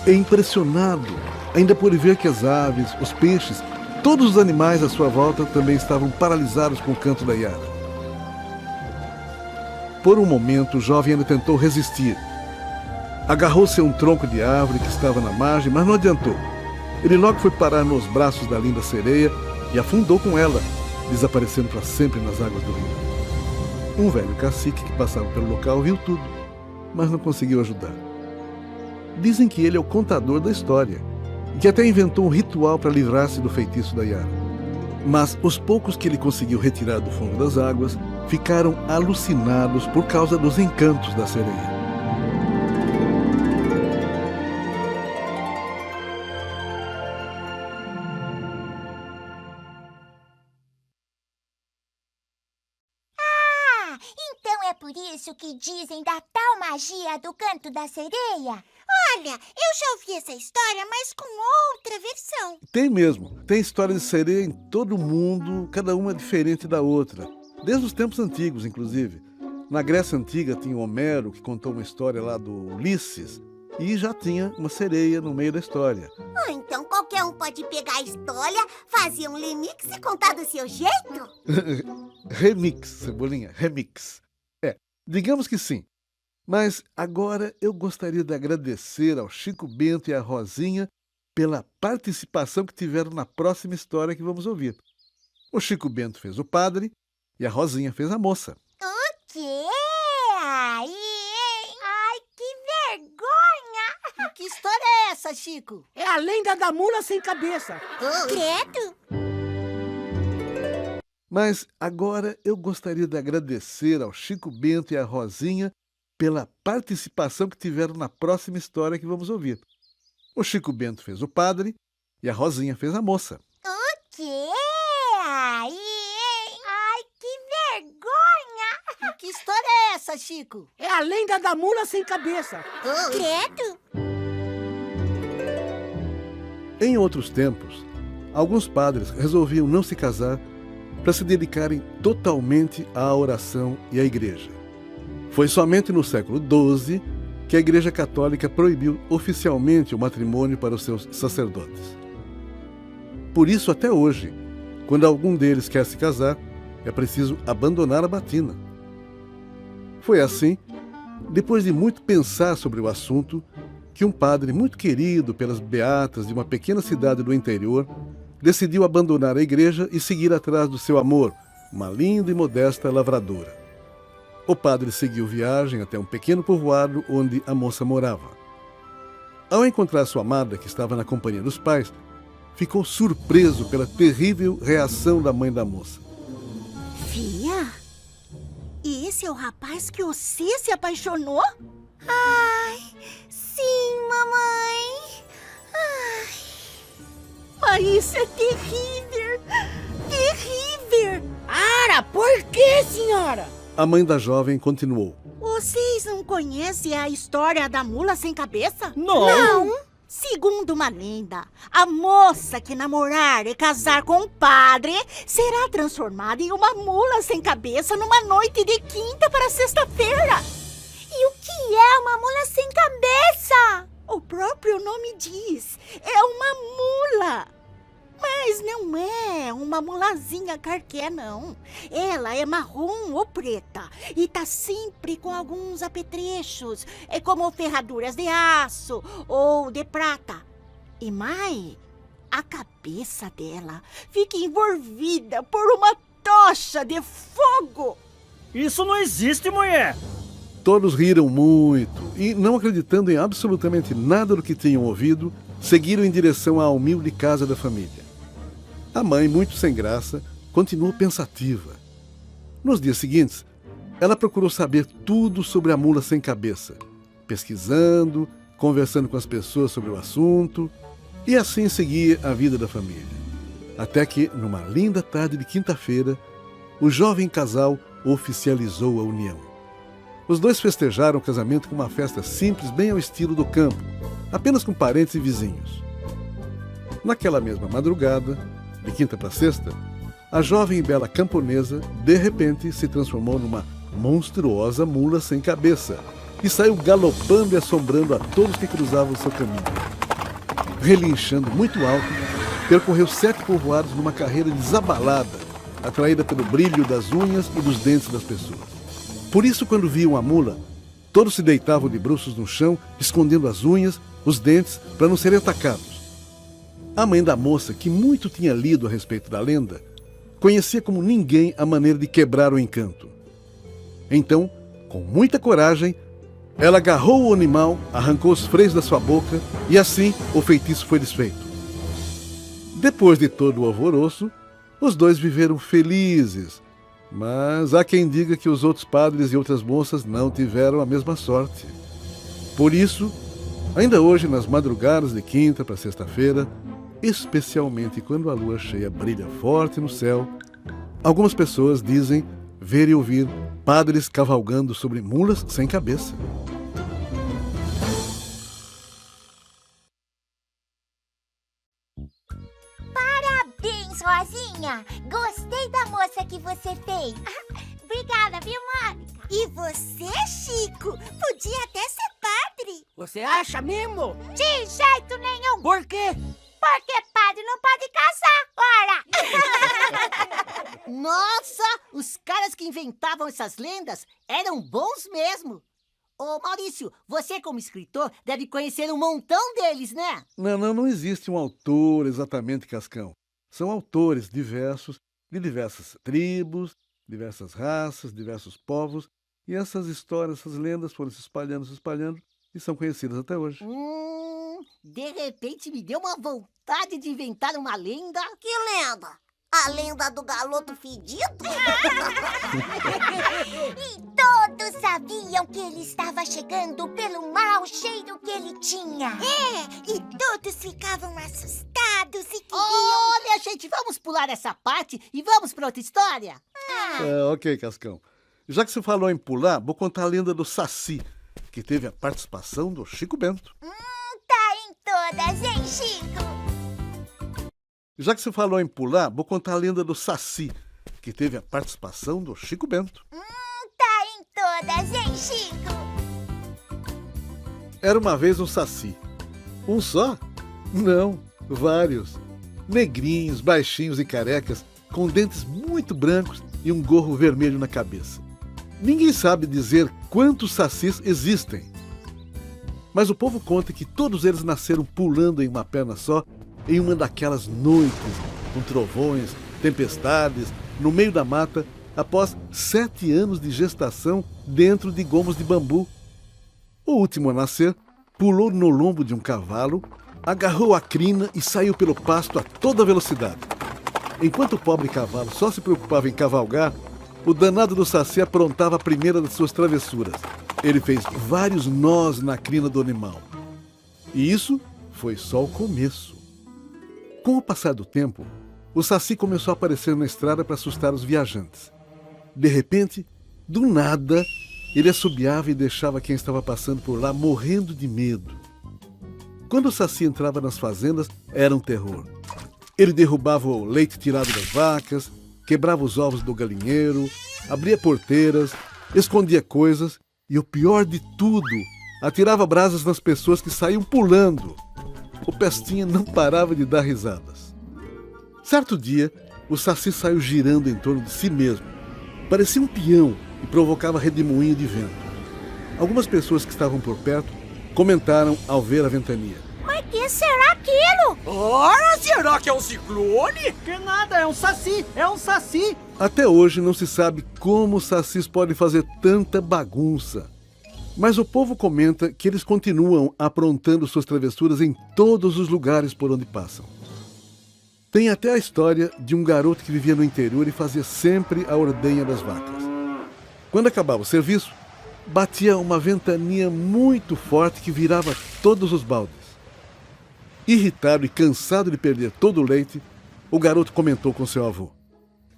[SPEAKER 1] e, impressionado ainda por ver que as aves, os peixes, todos os animais à sua volta também estavam paralisados com o canto da Yara. Por um momento, o jovem ainda tentou resistir. Agarrou-se a um tronco de árvore que estava na margem, mas não adiantou. Ele logo foi parar nos braços da linda sereia e afundou com ela, desaparecendo para sempre nas águas do rio. Um velho cacique que passava pelo local viu tudo, mas não conseguiu ajudar. Dizem que ele é o contador da história e que até inventou um ritual para livrar-se do feitiço da Yara. Mas os poucos que ele conseguiu retirar do fundo das águas ficaram alucinados por causa dos encantos da sereia.
[SPEAKER 2] Então é por isso que dizem da tal magia do canto da sereia?
[SPEAKER 3] Olha, eu já ouvi essa história, mas com outra versão.
[SPEAKER 1] Tem mesmo. Tem história de sereia em todo o mundo, cada uma diferente da outra. Desde os tempos antigos, inclusive. Na Grécia Antiga tinha Homero, que contou uma história lá do Ulisses, e já tinha uma sereia no meio da história.
[SPEAKER 3] Então qualquer um pode pegar a história, fazer um remix e contar do seu jeito?
[SPEAKER 1] Remix, Cebolinha, remix. Digamos que sim. Mas agora eu gostaria de agradecer ao Chico Bento e à Rosinha pela participação que tiveram na próxima história que vamos ouvir. O Chico Bento fez o padre e a Rosinha fez a moça.
[SPEAKER 2] O quê? Ai, que vergonha!
[SPEAKER 3] Que história é essa, Chico?
[SPEAKER 10] É a lenda da mula sem cabeça.
[SPEAKER 3] Credo!
[SPEAKER 1] Mas agora eu gostaria de agradecer ao Chico Bento e à Rosinha pela participação que tiveram na próxima história que vamos ouvir. O Chico Bento fez o padre e a Rosinha fez a moça.
[SPEAKER 2] O quê? Ai, que vergonha!
[SPEAKER 3] Que história é essa, Chico?
[SPEAKER 10] É a lenda da mula sem cabeça.
[SPEAKER 3] Credo!
[SPEAKER 1] Em outros tempos, alguns padres resolviam não se casar para se dedicarem totalmente à oração e à igreja. Foi somente no século XII que a Igreja Católica proibiu oficialmente o matrimônio para os seus sacerdotes. Por isso, até hoje, quando algum deles quer se casar, é preciso abandonar a batina. Foi assim, depois de muito pensar sobre o assunto, que um padre muito querido pelas beatas de uma pequena cidade do interior decidiu abandonar a igreja e seguir atrás do seu amor, uma linda e modesta lavradora. O padre seguiu viagem até um pequeno povoado onde a moça morava. Ao encontrar sua amada, que estava na companhia dos pais, ficou surpreso pela terrível reação da mãe da moça.
[SPEAKER 3] Fia, esse é o rapaz que você se apaixonou? Ai, sim, mamãe. Ai, isso é terrível. Terrível.
[SPEAKER 10] Ara, por que, senhora?
[SPEAKER 1] A mãe da jovem continuou.
[SPEAKER 3] Vocês não conhecem a história da mula sem cabeça?
[SPEAKER 10] Não.
[SPEAKER 3] Segundo uma lenda, a moça que namorar e casar com o padre será transformada em uma mula sem cabeça numa noite de quinta para sexta-feira.
[SPEAKER 2] E o que é uma mula sem cabeça?
[SPEAKER 3] O próprio nome diz, é uma mula. Mas não é uma mulazinha qualquer, não. Ela é marrom ou preta e tá sempre com alguns apetrechos, como ferraduras de aço ou de prata. E mais, a cabeça dela fica envolvida por uma tocha de fogo.
[SPEAKER 10] Isso não existe, mulher.
[SPEAKER 1] Todos riram muito e, não acreditando em absolutamente nada do que tinham ouvido, seguiram em direção à humilde casa da família. A mãe, muito sem graça, continuou pensativa. Nos dias seguintes, ela procurou saber tudo sobre a mula sem cabeça, pesquisando, conversando com as pessoas sobre o assunto, e assim seguia a vida da família. Até que, numa linda tarde de quinta-feira, o jovem casal oficializou a união. Os dois festejaram o casamento com uma festa simples, bem ao estilo do campo, apenas com parentes e vizinhos. Naquela mesma madrugada, de quinta para sexta, a jovem e bela camponesa, de repente, se transformou numa monstruosa mula sem cabeça e saiu galopando e assombrando a todos que cruzavam seu caminho. Relinchando muito alto, percorreu 7 povoados numa carreira desabalada, atraída pelo brilho das unhas e dos dentes das pessoas. Por isso, quando viam a mula, todos se deitavam de bruços no chão, escondendo as unhas, os dentes, para não serem atacados. A mãe da moça, que muito tinha lido a respeito da lenda, conhecia como ninguém a maneira de quebrar o encanto. Então, com muita coragem, ela agarrou o animal, arrancou os freios da sua boca e assim o feitiço foi desfeito. Depois de todo o alvoroço, os dois viveram felizes, mas há quem diga que os outros padres e outras moças não tiveram a mesma sorte. Por isso, ainda hoje, nas madrugadas de quinta para sexta-feira, especialmente quando a lua cheia brilha forte no céu, algumas pessoas dizem ver e ouvir padres cavalgando sobre mulas sem cabeça.
[SPEAKER 2] Parabéns, Rosinha! Gostei da moça que você fez. Obrigada, viu, Mônica?
[SPEAKER 3] E você, Chico, podia até ser padre.
[SPEAKER 10] Você acha mesmo?
[SPEAKER 2] De jeito nenhum!
[SPEAKER 10] Por quê?
[SPEAKER 2] Porque padre não pode casar, ora!
[SPEAKER 13] Nossa, os caras que inventavam essas lendas eram bons mesmo. Ô Maurício, você como escritor deve conhecer um montão deles, né?
[SPEAKER 1] Não existe um autor exatamente, Cascão. São autores diversos, de diversas tribos, diversas raças, diversos povos, e essas histórias, essas lendas foram se espalhando, e são conhecidas até hoje.
[SPEAKER 13] De repente me deu uma vontade de inventar uma lenda.
[SPEAKER 3] Que lenda? A lenda do galoto fedido?
[SPEAKER 2] E todos sabiam que ele estava chegando pelo mau cheiro que ele tinha.
[SPEAKER 3] E todos ficavam assustados e queriam...
[SPEAKER 13] Olha, gente, vamos pular essa parte e vamos para outra história?
[SPEAKER 1] Ok, Cascão. Já que você falou em pular, vou contar a lenda do Saci, que teve a participação do Chico Bento.
[SPEAKER 2] Tá em todas, hein, Chico?
[SPEAKER 1] Já que você falou em pular, vou contar a lenda do Saci, que teve a participação do Chico Bento.
[SPEAKER 2] Tá em todas, hein, Chico?
[SPEAKER 1] Era uma vez um Saci. Um só? Não, vários. negrinhos, baixinhos e carecas, com dentes muito brancos e um gorro vermelho na cabeça. Ninguém sabe dizer quantos sacis existem, mas o povo conta que todos eles nasceram pulando em uma perna só em uma daquelas noites, com trovões, tempestades, no meio da mata, após 7 anos de gestação dentro de gomos de bambu. O último a nascer pulou no lombo de um cavalo, agarrou a crina e saiu pelo pasto a toda velocidade. Enquanto o pobre cavalo só se preocupava em cavalgar, o danado do saci aprontava a primeira das suas travessuras. Ele fez vários nós na crina do animal. E isso foi só o começo. Com o passar do tempo, o saci começou a aparecer na estrada para assustar os viajantes. De repente, do nada, ele assobiava e deixava quem estava passando por lá morrendo de medo. Quando o saci entrava nas fazendas, era um terror. Ele derrubava o leite tirado das vacas, quebrava os ovos do galinheiro, abria porteiras, escondia coisas e, o pior de tudo, atirava brasas nas pessoas que saíam pulando. O Pestinha não parava de dar risadas. Certo dia, o saci saiu girando em torno de si mesmo. Parecia um peão e provocava redemoinho de vento. Algumas pessoas que estavam por perto comentaram ao ver a ventania.
[SPEAKER 2] Mas que será aquilo?
[SPEAKER 6] Ora, será que é um ciclone?
[SPEAKER 10] Que nada, é um saci, é um saci.
[SPEAKER 1] Até hoje não se sabe como os sacis podem fazer tanta bagunça. Mas o povo comenta que eles continuam aprontando suas travessuras em todos os lugares por onde passam. Tem até a história de um garoto que vivia no interior e fazia sempre a ordenha das vacas. Quando acabava o serviço, batia uma ventania muito forte que virava todos os baldes. Irritado e cansado de perder todo o leite, o garoto comentou com seu avô.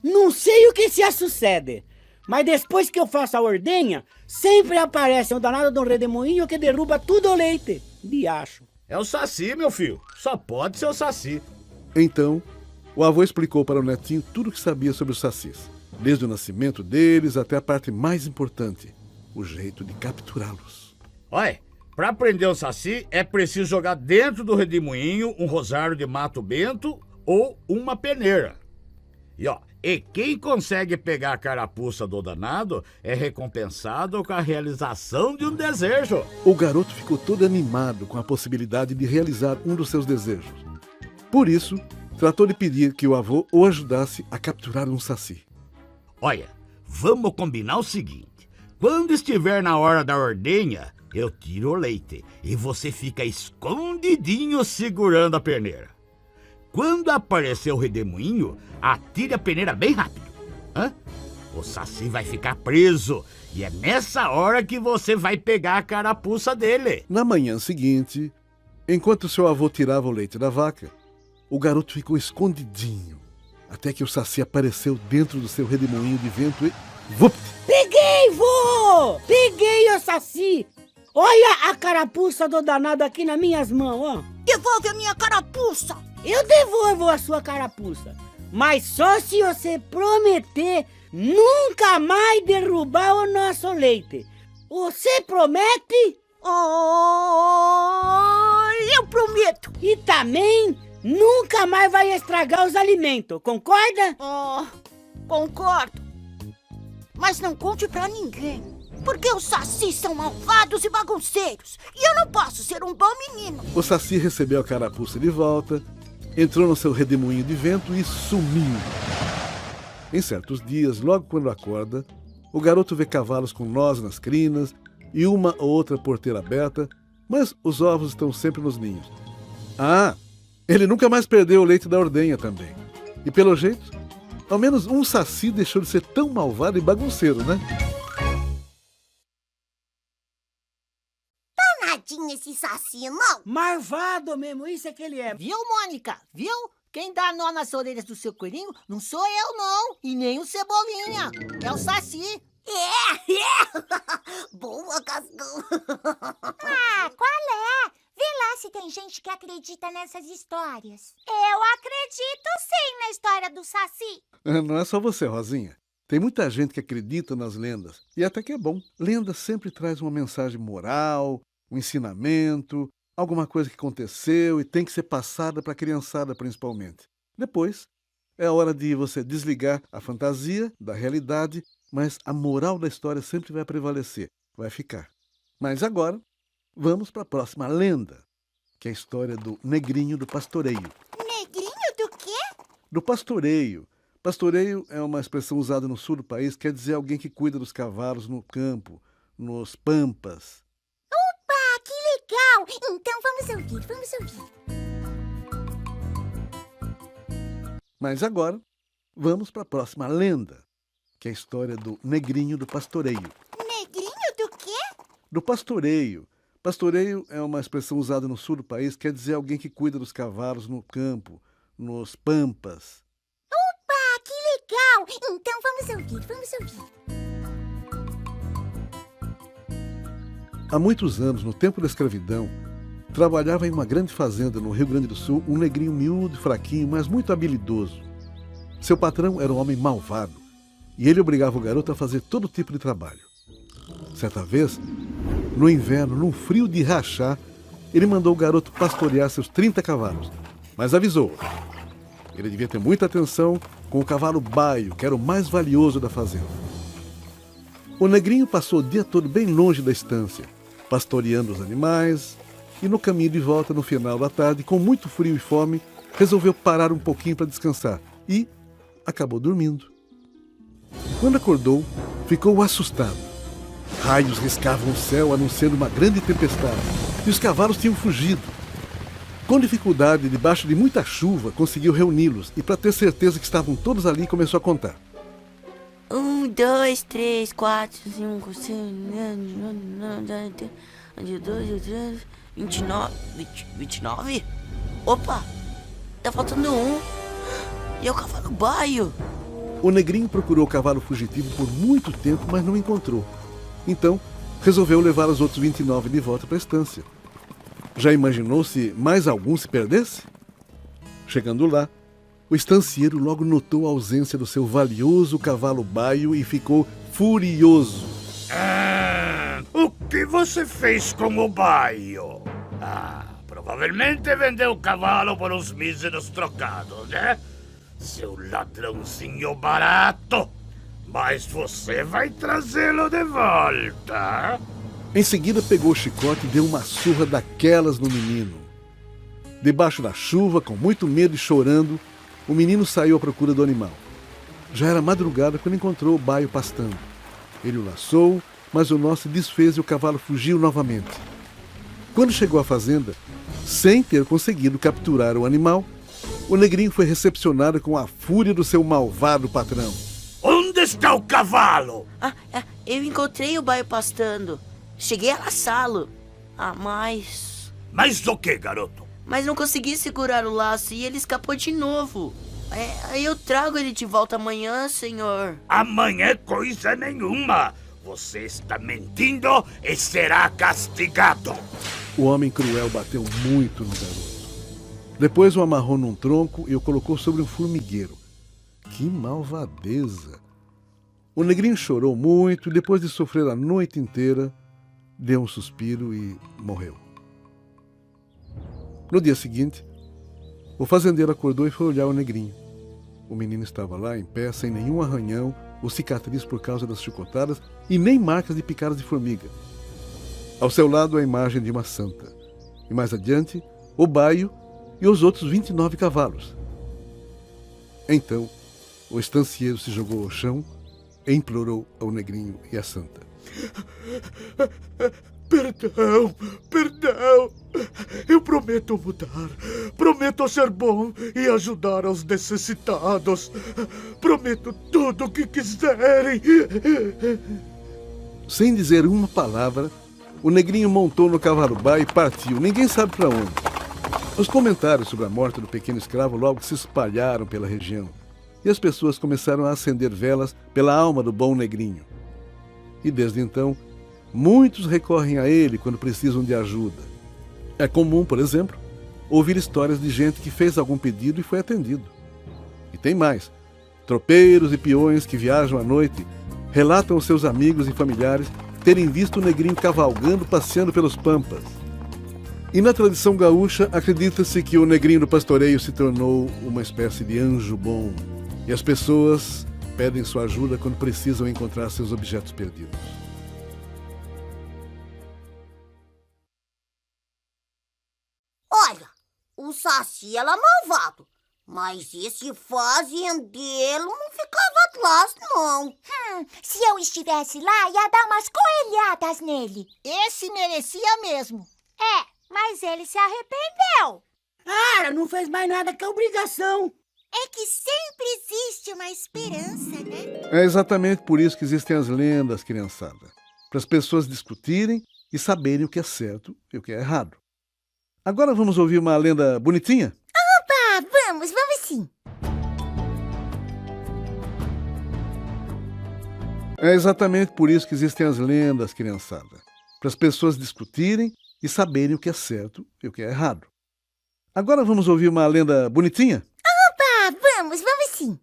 [SPEAKER 10] Não sei o que se sucede, mas depois que eu faço a ordenha, sempre aparece um danado de um redemoinho que derruba tudo o leite. Diacho.
[SPEAKER 14] É o saci, meu filho. Só pode ser o saci.
[SPEAKER 1] Então, o avô explicou para o netinho tudo o que sabia sobre os sacis, desde o nascimento deles até a parte mais importante, o jeito de capturá-los.
[SPEAKER 14] Olha, para prender o saci é preciso jogar dentro do redemoinho um rosário de mato bento ou uma peneira. E quem consegue pegar a carapuça do danado é recompensado com a realização de um desejo.
[SPEAKER 1] O garoto ficou todo animado com a possibilidade de realizar um dos seus desejos. Por isso, tratou de pedir que o avô o ajudasse a capturar um saci.
[SPEAKER 14] Olha, vamos combinar o seguinte. Quando estiver na hora da ordenha, eu tiro o leite e você fica escondidinho segurando a peneira. Quando aparecer o redemoinho, atire a peneira bem rápido. O saci vai ficar preso e é nessa hora que você vai pegar a carapuça dele.
[SPEAKER 1] Na manhã seguinte, enquanto seu avô tirava o leite da vaca, o garoto ficou escondidinho, até que o saci apareceu dentro do seu redemoinho de vento e... Vupt!
[SPEAKER 10] Peguei, vô! Peguei o saci! Olha a carapuça do danado aqui nas minhas mãos, ó.
[SPEAKER 3] Devolve a minha carapuça!
[SPEAKER 10] Eu devolvo a sua carapuça, mas só se você prometer nunca mais derrubar o nosso leite. Você promete?
[SPEAKER 3] Eu prometo!
[SPEAKER 10] E também nunca mais vai estragar os alimentos, concorda?
[SPEAKER 3] Concordo. Mas não conte pra ninguém, porque os sacis são malvados e bagunceiros, e eu não posso ser um bom menino.
[SPEAKER 1] O saci recebeu a carapuça de volta, entrou no seu redemoinho de vento e sumiu. Em certos dias, logo quando acorda, o garoto vê cavalos com nós nas crinas e uma ou outra porteira aberta, mas os ovos estão sempre nos ninhos. Ele nunca mais perdeu o leite da ordenha também. E pelo jeito, ao menos um saci deixou de ser tão malvado e bagunceiro, né?
[SPEAKER 3] Danadinho esse saci, não?
[SPEAKER 10] Marvado mesmo, isso é que ele é.
[SPEAKER 13] Viu, Mônica? Viu? Quem dá nó nas orelhas do seu coelhinho não sou eu, não. E nem o Cebolinha. É o saci.
[SPEAKER 3] Boa, Cascão.
[SPEAKER 2] Qual é? Vê lá se tem gente que acredita nessas histórias. Eu acredito sim na história do saci.
[SPEAKER 1] Não é só você, Rosinha. Tem muita gente que acredita nas lendas. E até que é bom. Lenda sempre traz uma mensagem moral, um ensinamento, alguma coisa que aconteceu e tem que ser passada para a criançada, principalmente. Depois, é a hora de você desligar a fantasia da realidade, mas a moral da história sempre vai prevalecer, vai ficar. Mas agora, vamos para a próxima lenda, que é a história do Negrinho do Pastoreio.
[SPEAKER 2] Negrinho do quê?
[SPEAKER 1] Do pastoreio. Pastoreio é uma expressão usada no sul do país, quer dizer alguém que cuida dos cavalos no campo, nos pampas.
[SPEAKER 2] Opa, que legal! Então vamos ouvir.
[SPEAKER 1] Mas agora, vamos para a próxima lenda, que é a história do Negrinho do Pastoreio.
[SPEAKER 2] Negrinho do quê?
[SPEAKER 1] Do pastoreio. Pastoreio é uma expressão usada no sul do país, quer dizer alguém que cuida dos cavalos no campo, nos pampas.
[SPEAKER 2] Opa, que legal! Então vamos ouvir.
[SPEAKER 1] Há muitos anos, no tempo da escravidão, trabalhava em uma grande fazenda no Rio Grande do Sul um negrinho miúdo e fraquinho, mas muito habilidoso. Seu patrão era um homem malvado e ele obrigava o garoto a fazer todo tipo de trabalho. Certa vez, no inverno, num frio de rachar, ele mandou o garoto pastorear seus 30 cavalos, mas avisou: ele devia ter muita atenção com o cavalo baio, que era o mais valioso da fazenda. O negrinho passou o dia todo bem longe da estância, pastoreando os animais, e no caminho de volta, no final da tarde, com muito frio e fome, resolveu parar um pouquinho para descansar e acabou dormindo. Quando acordou, ficou assustado. Raios riscavam o céu, anunciando uma grande tempestade, e os cavalos tinham fugido. Com dificuldade, debaixo de muita chuva, conseguiu reuni-los e, para ter certeza que estavam todos ali, começou a contar.
[SPEAKER 15] 1, 2, 3, 4, 5, 6, 29? Opa! Tá faltando um. E é o cavalo baio.
[SPEAKER 1] O negrinho procurou o cavalo fugitivo por muito tempo, mas não encontrou. Então, resolveu levar os outros 29 de volta para a estância. Já imaginou se mais algum se perdesse? Chegando lá, o estancieiro logo notou a ausência do seu valioso cavalo baio e ficou furioso.
[SPEAKER 14] O que você fez com o baio? Provavelmente vendeu o cavalo por uns míseros trocados, né? Seu ladrãozinho barato! Mas você vai trazê-lo de volta.
[SPEAKER 1] Em seguida, pegou o chicote e deu uma surra daquelas no menino. Debaixo da chuva, com muito medo e chorando, o menino saiu à procura do animal. Já era madrugada quando encontrou o baio pastando. Ele o laçou, mas o nó se desfez e o cavalo fugiu novamente. Quando chegou à fazenda, sem ter conseguido capturar o animal, o negrinho foi recepcionado com a fúria do seu malvado patrão.
[SPEAKER 14] Onde está o cavalo?
[SPEAKER 15] Eu encontrei o baio pastando. Cheguei a laçá-lo. Mas...
[SPEAKER 14] Mas o que, garoto?
[SPEAKER 15] Mas não consegui segurar o laço e ele escapou de novo. Eu trago ele de volta amanhã, senhor.
[SPEAKER 14] Amanhã coisa nenhuma. Você está mentindo e será castigado.
[SPEAKER 1] O homem cruel bateu muito no garoto. Depois o amarrou num tronco e o colocou sobre um formigueiro. Que malvadeza! O negrinho chorou muito e, depois de sofrer a noite inteira, deu um suspiro e morreu. No dia seguinte, o fazendeiro acordou e foi olhar o negrinho. O menino estava lá, em pé, sem nenhum arranhão ou cicatriz por causa das chicotadas e nem marcas de picadas de formiga. Ao seu lado, a imagem de uma santa. E mais adiante, o baio e os outros 29 cavalos. Então, o estancieiro se jogou ao chão e implorou ao negrinho e à santa.
[SPEAKER 14] Perdão. Eu prometo mudar. Prometo ser bom e ajudar aos necessitados. Prometo tudo o que quiserem.
[SPEAKER 1] Sem dizer uma palavra, o negrinho montou no cavalo baio e partiu, ninguém sabe para onde. Os comentários sobre a morte do pequeno escravo logo se espalharam pela região, e as pessoas começaram a acender velas pela alma do bom negrinho. E desde então, muitos recorrem a ele quando precisam de ajuda. É comum, por exemplo, ouvir histórias de gente que fez algum pedido e foi atendido. E tem mais. Tropeiros e peões que viajam à noite relatam aos seus amigos e familiares terem visto o negrinho cavalgando, passeando pelos pampas. E na tradição gaúcha, acredita-se que o negrinho do pastoreio se tornou uma espécie de anjo bom. E as pessoas pedem sua ajuda quando precisam encontrar seus objetos perdidos.
[SPEAKER 3] Olha, o Saci era malvado, mas esse fazendeiro não ficava atrás, não.
[SPEAKER 2] Se eu estivesse lá, ia dar umas coelhadas nele.
[SPEAKER 13] Esse merecia mesmo.
[SPEAKER 4] É, mas ele se arrependeu.
[SPEAKER 10] Ah, não fez mais nada que obrigação.
[SPEAKER 2] É que sempre existe uma esperança, né?
[SPEAKER 1] É exatamente por isso que existem as lendas, criançada. Para as pessoas discutirem e saberem o que é certo e o que é errado. Agora vamos ouvir uma lenda bonitinha?
[SPEAKER 2] Opa, vamos sim.
[SPEAKER 1] É exatamente por isso que existem as lendas, criançada. Para as pessoas discutirem e saberem o que é certo e o que é errado. Agora vamos ouvir uma lenda bonitinha?
[SPEAKER 2] Opa, vamos sim.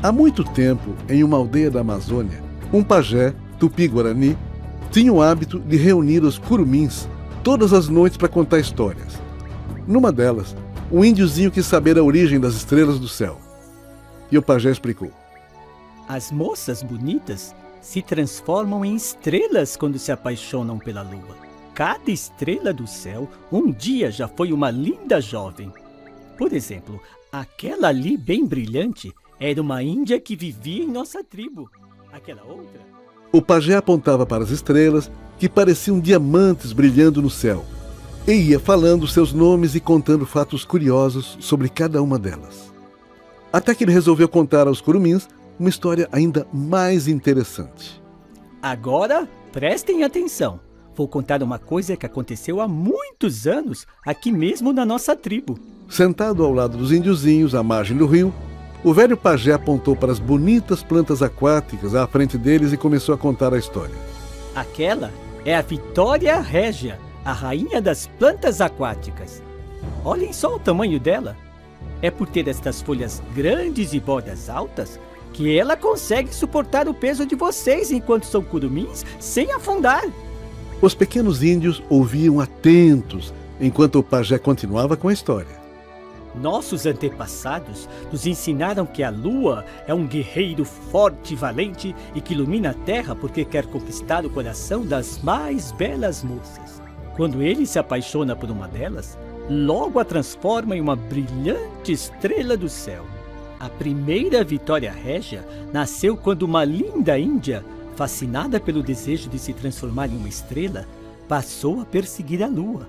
[SPEAKER 1] Há muito tempo, em uma aldeia da Amazônia, um pajé, tupi-guarani, tinha o hábito de reunir os curumins todas as noites para contar histórias. Numa delas, um índiozinho quis saber a origem das estrelas do céu. E o pajé explicou.
[SPEAKER 16] As moças bonitas se transformam em estrelas quando se apaixonam pela lua. Cada estrela do céu um dia já foi uma linda jovem. Por exemplo, aquela ali bem brilhante era uma índia que vivia em nossa tribo. Aquela outra...
[SPEAKER 1] O pajé apontava para as estrelas, que pareciam diamantes brilhando no céu, e ia falando seus nomes e contando fatos curiosos sobre cada uma delas. Até que ele resolveu contar aos curumins uma história ainda mais interessante.
[SPEAKER 16] Agora, prestem atenção. Vou contar uma coisa que aconteceu há muitos anos, aqui mesmo na nossa tribo.
[SPEAKER 1] Sentado ao lado dos índiozinhos, à margem do rio, o velho pajé apontou para as bonitas plantas aquáticas à frente deles e começou a contar a história.
[SPEAKER 16] Aquela é a Vitória Régia, a rainha das plantas aquáticas. Olhem só o tamanho dela. É por ter estas folhas grandes e bordas altas que ela consegue suportar o peso de vocês enquanto são curumins sem afundar.
[SPEAKER 1] Os pequenos índios ouviam atentos enquanto o pajé continuava com a história.
[SPEAKER 16] Nossos antepassados nos ensinaram que a lua é um guerreiro forte e valente e que ilumina a terra porque quer conquistar o coração das mais belas moças. Quando ele se apaixona por uma delas, logo a transforma em uma brilhante estrela do céu. A primeira Vitória Régia nasceu quando uma linda índia, fascinada pelo desejo de se transformar em uma estrela, passou a perseguir a lua.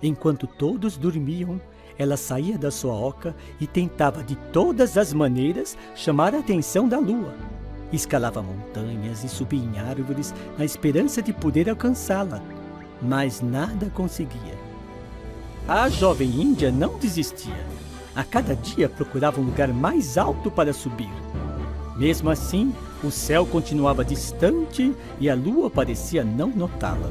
[SPEAKER 16] Enquanto todos dormiam, ela saía da sua oca e tentava de todas as maneiras chamar a atenção da lua. Escalava montanhas e subia em árvores na esperança de poder alcançá-la, mas nada conseguia. A jovem índia não desistia. A cada dia procurava um lugar mais alto para subir. Mesmo assim, o céu continuava distante e a lua parecia não notá-la.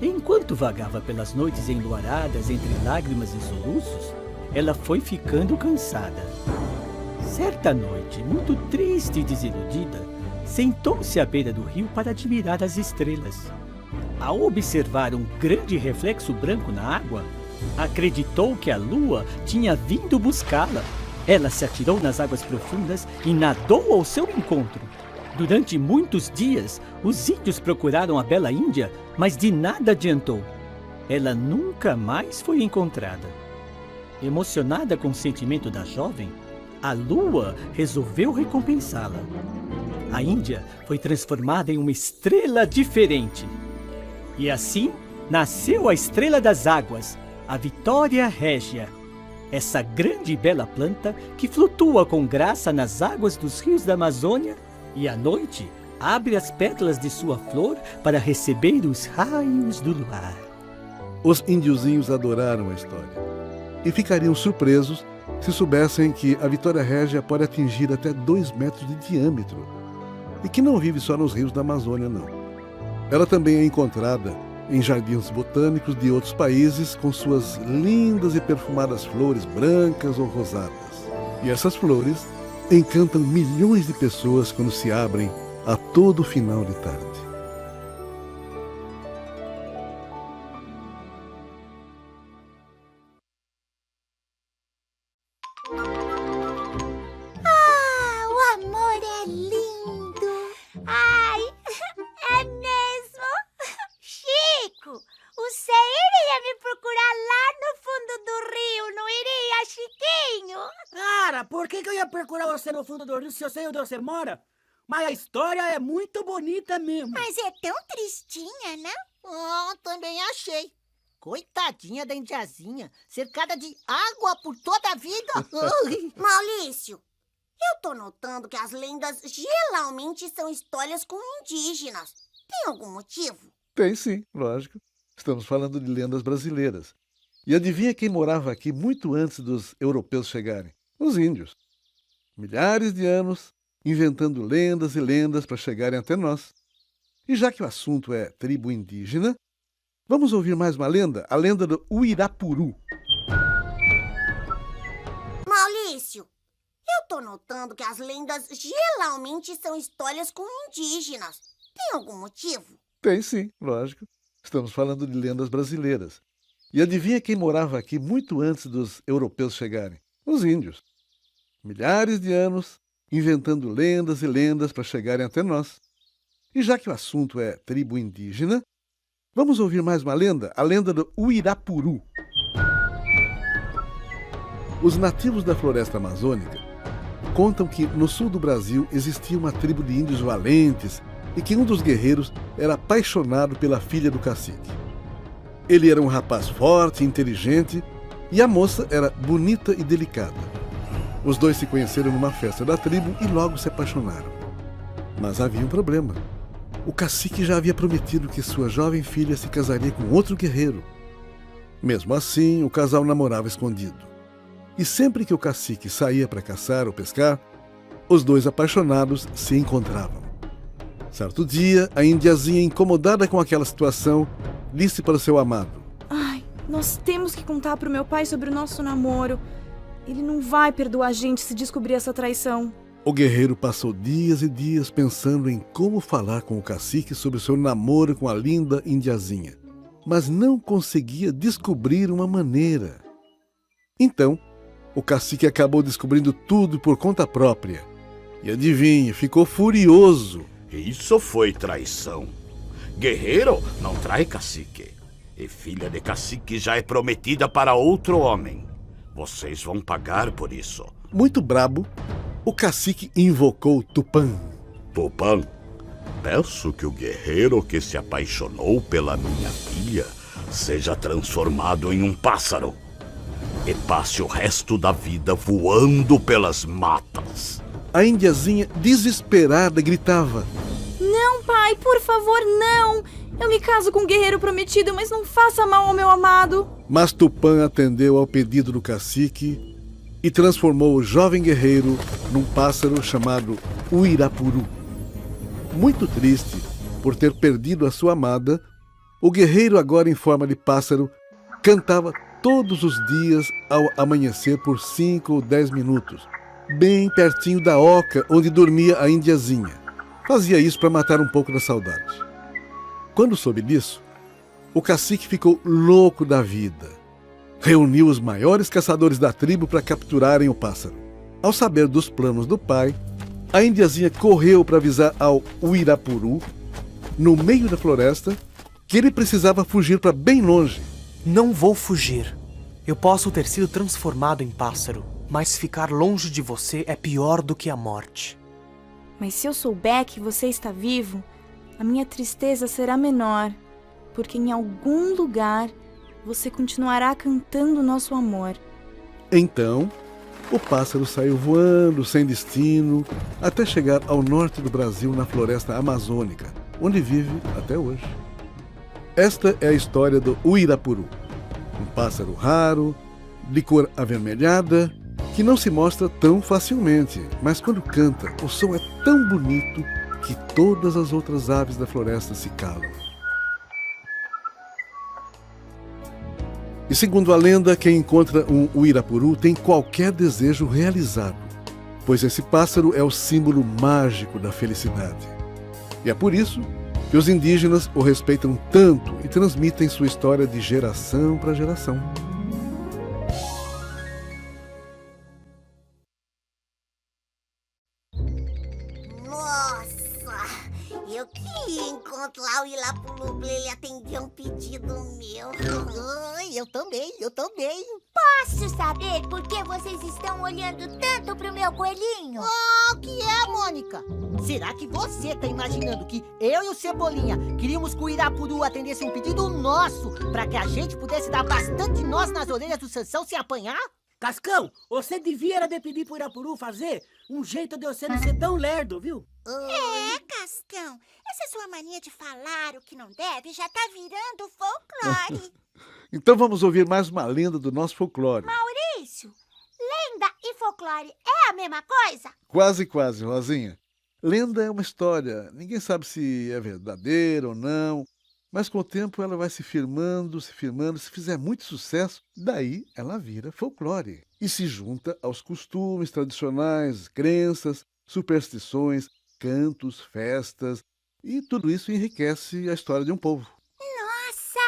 [SPEAKER 16] Enquanto vagava pelas noites enluaradas entre lágrimas e soluços, ela foi ficando cansada. Certa noite, muito triste e desiludida, sentou-se à beira do rio para admirar as estrelas. Ao observar um grande reflexo branco na água, acreditou que a lua tinha vindo buscá-la. Ela se atirou nas águas profundas e nadou ao seu encontro. Durante muitos dias, os índios procuraram a bela Índia, mas de nada adiantou. Ela nunca mais foi encontrada. Emocionada com o sentimento da jovem, a lua resolveu recompensá-la. A Índia foi transformada em uma estrela diferente. E assim nasceu a Estrela das Águas, a Vitória Régia. Essa grande e bela planta que flutua com graça nas águas dos rios da Amazônia e à noite abre as pétalas de sua flor para receber os raios do luar.
[SPEAKER 1] Os índiozinhos adoraram a história e ficariam surpresos se soubessem que a Vitória Régia pode atingir até 2 metros de diâmetro e que não vive só nos rios da Amazônia, não. Ela também é encontrada em jardins botânicos de outros países com suas lindas e perfumadas flores brancas ou rosadas. E essas flores encantam milhões de pessoas quando se abrem a todo final de tarde.
[SPEAKER 2] Ah, o amor é lindo. Ai, é mesmo? Chico, você iria me procurar lá no fundo do rio, não iria, Chiquinho?
[SPEAKER 10] Cara, por que eu ia procurar você no fundo do rio se eu sei onde você mora? Mas a história é muito bonita mesmo.
[SPEAKER 2] Mas é tão tristinha, né?
[SPEAKER 13] Também achei. Coitadinha da indiazinha, cercada de água por toda a vida.
[SPEAKER 3] Maurício, eu tô notando que as lendas geralmente são histórias com indígenas. Tem algum motivo?
[SPEAKER 1] Tem sim, lógico. Estamos falando de lendas brasileiras. E adivinha quem morava aqui muito antes dos europeus chegarem? Os índios. Milhares de anos inventando lendas e lendas para chegarem até nós. E já que o assunto é tribo indígena, vamos ouvir mais uma lenda, a lenda do Uirapuru.
[SPEAKER 3] Maurício, eu tô notando que as lendas geralmente são histórias com indígenas. Tem algum motivo?
[SPEAKER 1] Tem sim, lógico. Estamos falando de lendas brasileiras. E adivinha quem morava aqui muito antes dos europeus chegarem? Os índios. Milhares de anos inventando lendas e lendas para chegarem até nós. E já que o assunto é tribo indígena, vamos ouvir mais uma lenda, a lenda do Uirapuru. Os nativos da floresta amazônica contam que no sul do Brasil existia uma tribo de índios valentes e que um dos guerreiros era apaixonado pela filha do cacique. Ele era um rapaz forte e inteligente e a moça era bonita e delicada. Os dois se conheceram numa festa da tribo e logo se apaixonaram. Mas havia um problema. O cacique já havia prometido que sua jovem filha se casaria com outro guerreiro. Mesmo assim, o casal namorava escondido. E sempre que o cacique saía para caçar ou pescar, os dois apaixonados se encontravam. Certo dia, a indiazinha, incomodada com aquela situação, disse para o seu amado:
[SPEAKER 7] Ai, nós temos que contar pro meu pai sobre o nosso namoro. Ele não vai perdoar a gente se descobrir essa traição.
[SPEAKER 1] O guerreiro passou dias e dias pensando em como falar com o cacique sobre o seu namoro com a linda indiazinha, mas não conseguia descobrir uma maneira. Então, o cacique acabou descobrindo tudo por conta própria. E adivinhe, ficou furioso.
[SPEAKER 14] Isso foi traição. Guerreiro não trai cacique. E filha de cacique já é prometida para outro homem. Vocês vão pagar por isso.
[SPEAKER 1] Muito brabo, o cacique invocou Tupã.
[SPEAKER 14] Tupã, peço que o guerreiro que se apaixonou pela minha filha seja transformado em um pássaro e passe o resto da vida voando pelas matas.
[SPEAKER 1] A indiazinha, desesperada, gritava:
[SPEAKER 7] Não, pai, por favor, não! Eu me caso com o guerreiro prometido, mas não faça mal ao meu amado.
[SPEAKER 1] Mas Tupã atendeu ao pedido do cacique e transformou o jovem guerreiro num pássaro chamado Uirapuru. Muito triste por ter perdido a sua amada, o guerreiro, agora em forma de pássaro, cantava todos os dias ao amanhecer por 5 ou 10 minutos, bem pertinho da oca onde dormia a indiazinha. Fazia isso para matar um pouco da saudade. Quando soube disso, o cacique ficou louco da vida. Reuniu os maiores caçadores da tribo para capturarem o pássaro. Ao saber dos planos do pai, a indiazinha correu para avisar ao Uirapuru, no meio da floresta, que ele precisava fugir para bem longe.
[SPEAKER 5] Não vou fugir. Eu posso ter sido transformado em pássaro, mas ficar longe de você é pior do que a morte.
[SPEAKER 7] Mas se eu souber que você está vivo, a minha tristeza será menor, porque em algum lugar você continuará cantando nosso amor.
[SPEAKER 1] Então, o pássaro saiu voando sem destino até chegar ao norte do Brasil, na floresta amazônica, onde vive até hoje. Esta é a história do Uirapuru, um pássaro raro, de cor avermelhada, que não se mostra tão facilmente, mas quando canta, o som é tão bonito que todas as outras aves da floresta se calam. E segundo a lenda, quem encontra um Uirapuru tem qualquer desejo realizado, pois esse pássaro é o símbolo mágico da felicidade. E é por isso que os indígenas o respeitam tanto e transmitem sua história de geração para geração.
[SPEAKER 3] ele atendia um pedido meu.
[SPEAKER 13] Ai, eu também.
[SPEAKER 2] Posso saber por que vocês estão olhando tanto pro meu coelhinho?
[SPEAKER 13] O que é, Mônica? Será que você tá imaginando que eu e o Cebolinha queríamos que o Irapuru atendesse um pedido nosso pra que a gente pudesse dar bastante nós nas orelhas do Sansão sem apanhar?
[SPEAKER 10] Cascão, você devia era de pedir pro Irapuru fazer um jeito de você não ser tão lerdo, viu?
[SPEAKER 2] É, Cascão, essa sua mania de falar o que não deve já tá virando folclore.
[SPEAKER 1] Então vamos ouvir mais uma lenda do nosso folclore.
[SPEAKER 2] Maurício, lenda e folclore é a mesma coisa?
[SPEAKER 1] Quase, quase, Rosinha. Lenda é uma história, ninguém sabe se é verdadeira ou não, mas com o tempo ela vai se firmando, se fizer muito sucesso, daí ela vira folclore e se junta aos costumes tradicionais, crenças, superstições, cantos, festas, e tudo isso enriquece a história de um povo.
[SPEAKER 2] Nossa,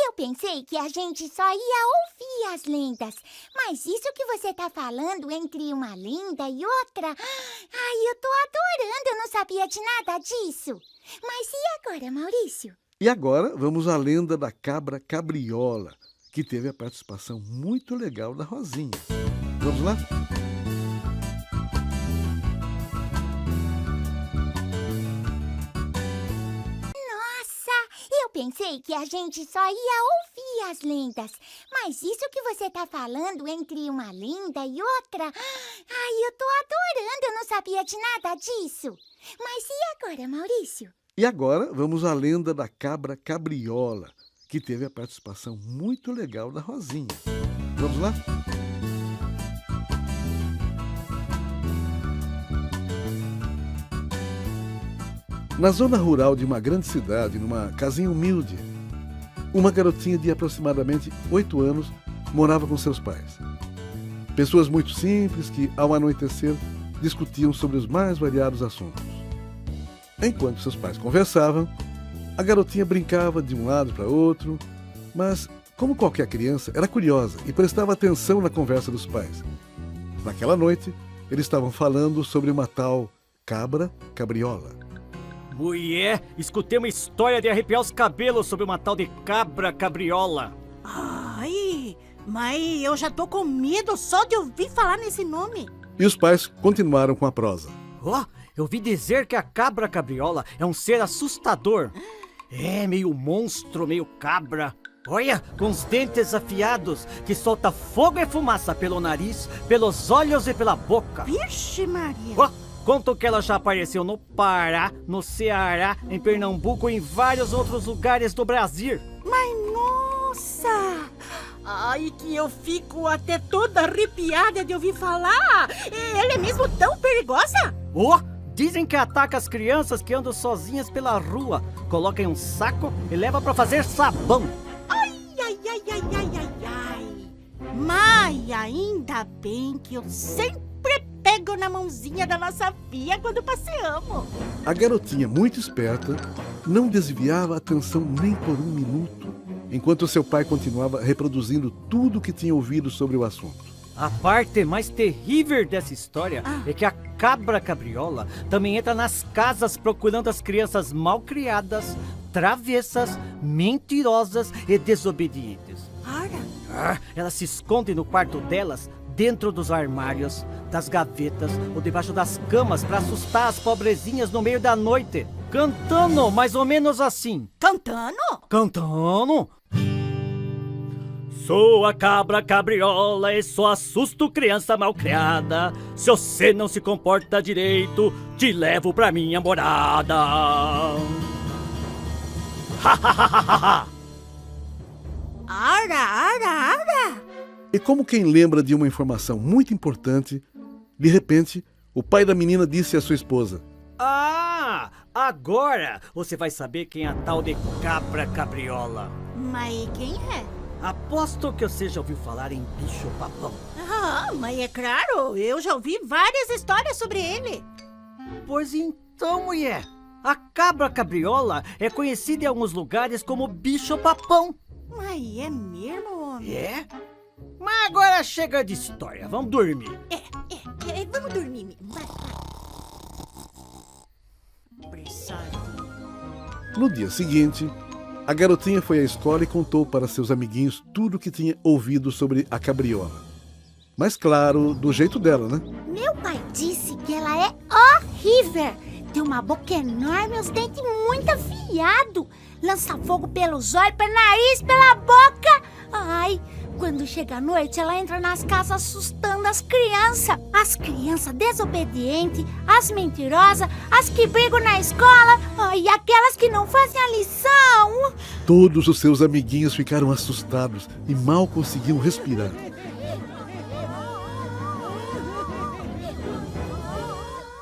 [SPEAKER 2] eu pensei que a gente só ia ouvir as lendas, mas isso que você tá falando entre uma lenda e outra, ai, eu tô adorando, eu não sabia de nada disso. Mas e agora, Maurício?
[SPEAKER 1] E agora vamos à lenda da cabra cabriola, que teve a participação muito legal da Rosinha. Vamos lá?
[SPEAKER 2] Eu pensei que a gente só ia ouvir as lendas, mas isso que você tá falando entre uma lenda e outra, ai, eu tô adorando, eu não sabia de nada disso. Mas e agora, Maurício?
[SPEAKER 1] E agora vamos à lenda da cabra cabriola, que teve a participação muito legal da Rosinha. Vamos lá? Na zona rural de uma grande cidade, numa casinha humilde, uma garotinha de aproximadamente 8 anos morava com seus pais. Pessoas muito simples que, ao anoitecer, discutiam sobre os mais variados assuntos. Enquanto seus pais conversavam, a garotinha brincava de um lado para outro, mas, como qualquer criança, era curiosa e prestava atenção na conversa dos pais. Naquela noite, eles estavam falando sobre uma tal cabra cabriola.
[SPEAKER 16] Mulher, escutei uma história de arrepiar os cabelos sobre uma tal de cabra cabriola.
[SPEAKER 17] Ai, mas eu já tô com medo só de ouvir falar nesse nome.
[SPEAKER 1] E os pais continuaram com a prosa.
[SPEAKER 16] Eu ouvi dizer que a cabra cabriola é um ser assustador. É meio monstro, meio cabra. Olha, com os dentes afiados, que solta fogo e fumaça pelo nariz, pelos olhos e pela boca.
[SPEAKER 17] Vixe, Maria.
[SPEAKER 16] Conto que ela já apareceu no Pará, no Ceará, em Pernambuco e em vários outros lugares do Brasil.
[SPEAKER 17] Mas nossa! Ai, que eu fico até toda arrepiada de ouvir falar. Ela é mesmo tão perigosa?
[SPEAKER 16] Dizem que ataca as crianças que andam sozinhas pela rua, coloca em um saco e leva pra fazer sabão.
[SPEAKER 17] Ai. Mas ainda bem que eu sempre pego na mãozinha da nossa Fia quando passeamos.
[SPEAKER 1] A garotinha, muito esperta, não desviava a atenção nem por um minuto, enquanto seu pai continuava reproduzindo tudo o que tinha ouvido sobre o assunto.
[SPEAKER 16] A parte mais terrível dessa história é que a cabra cabriola também entra nas casas procurando as crianças malcriadas, travessas, mentirosas e desobedientes. Ela se esconde no quarto delas, dentro dos armários, das gavetas ou debaixo das camas para assustar as pobrezinhas no meio da noite, cantando mais ou menos assim. Cantando? Sou a cabra cabriola e só assusto criança malcriada. Se você não se comporta direito, te levo pra minha morada.
[SPEAKER 17] Ara!
[SPEAKER 1] E como quem lembra de uma informação muito importante, de repente, o pai da menina disse à sua esposa:
[SPEAKER 16] agora você vai saber quem é a tal de cabra cabriola.
[SPEAKER 17] Mas quem é?
[SPEAKER 16] Aposto que você já ouviu falar em bicho-papão.
[SPEAKER 17] Mas é claro, eu já ouvi várias histórias sobre ele.
[SPEAKER 16] Pois então, mulher, a cabra cabriola é conhecida em alguns lugares como bicho-papão.
[SPEAKER 17] Mas é mesmo, homem?
[SPEAKER 16] É? Mas agora chega de história, vamos dormir.
[SPEAKER 17] Vamos dormir.
[SPEAKER 1] No dia seguinte, A garotinha foi à escola e contou para seus amiguinhos tudo o que tinha ouvido sobre a cabriola. Mas claro, do jeito dela, né?
[SPEAKER 2] Meu pai disse que ela é horrível. Tem uma boca enorme e os dentes muito afiados. Lança fogo pelos olhos, pelo nariz, pela boca. Ai, quando chega a noite, ela entra nas casas assustando as crianças. As crianças desobedientes, as mentirosas, as que brigam na escola, e aquelas que não fazem a lição.
[SPEAKER 1] Todos os seus amiguinhos ficaram assustados e mal conseguiam respirar.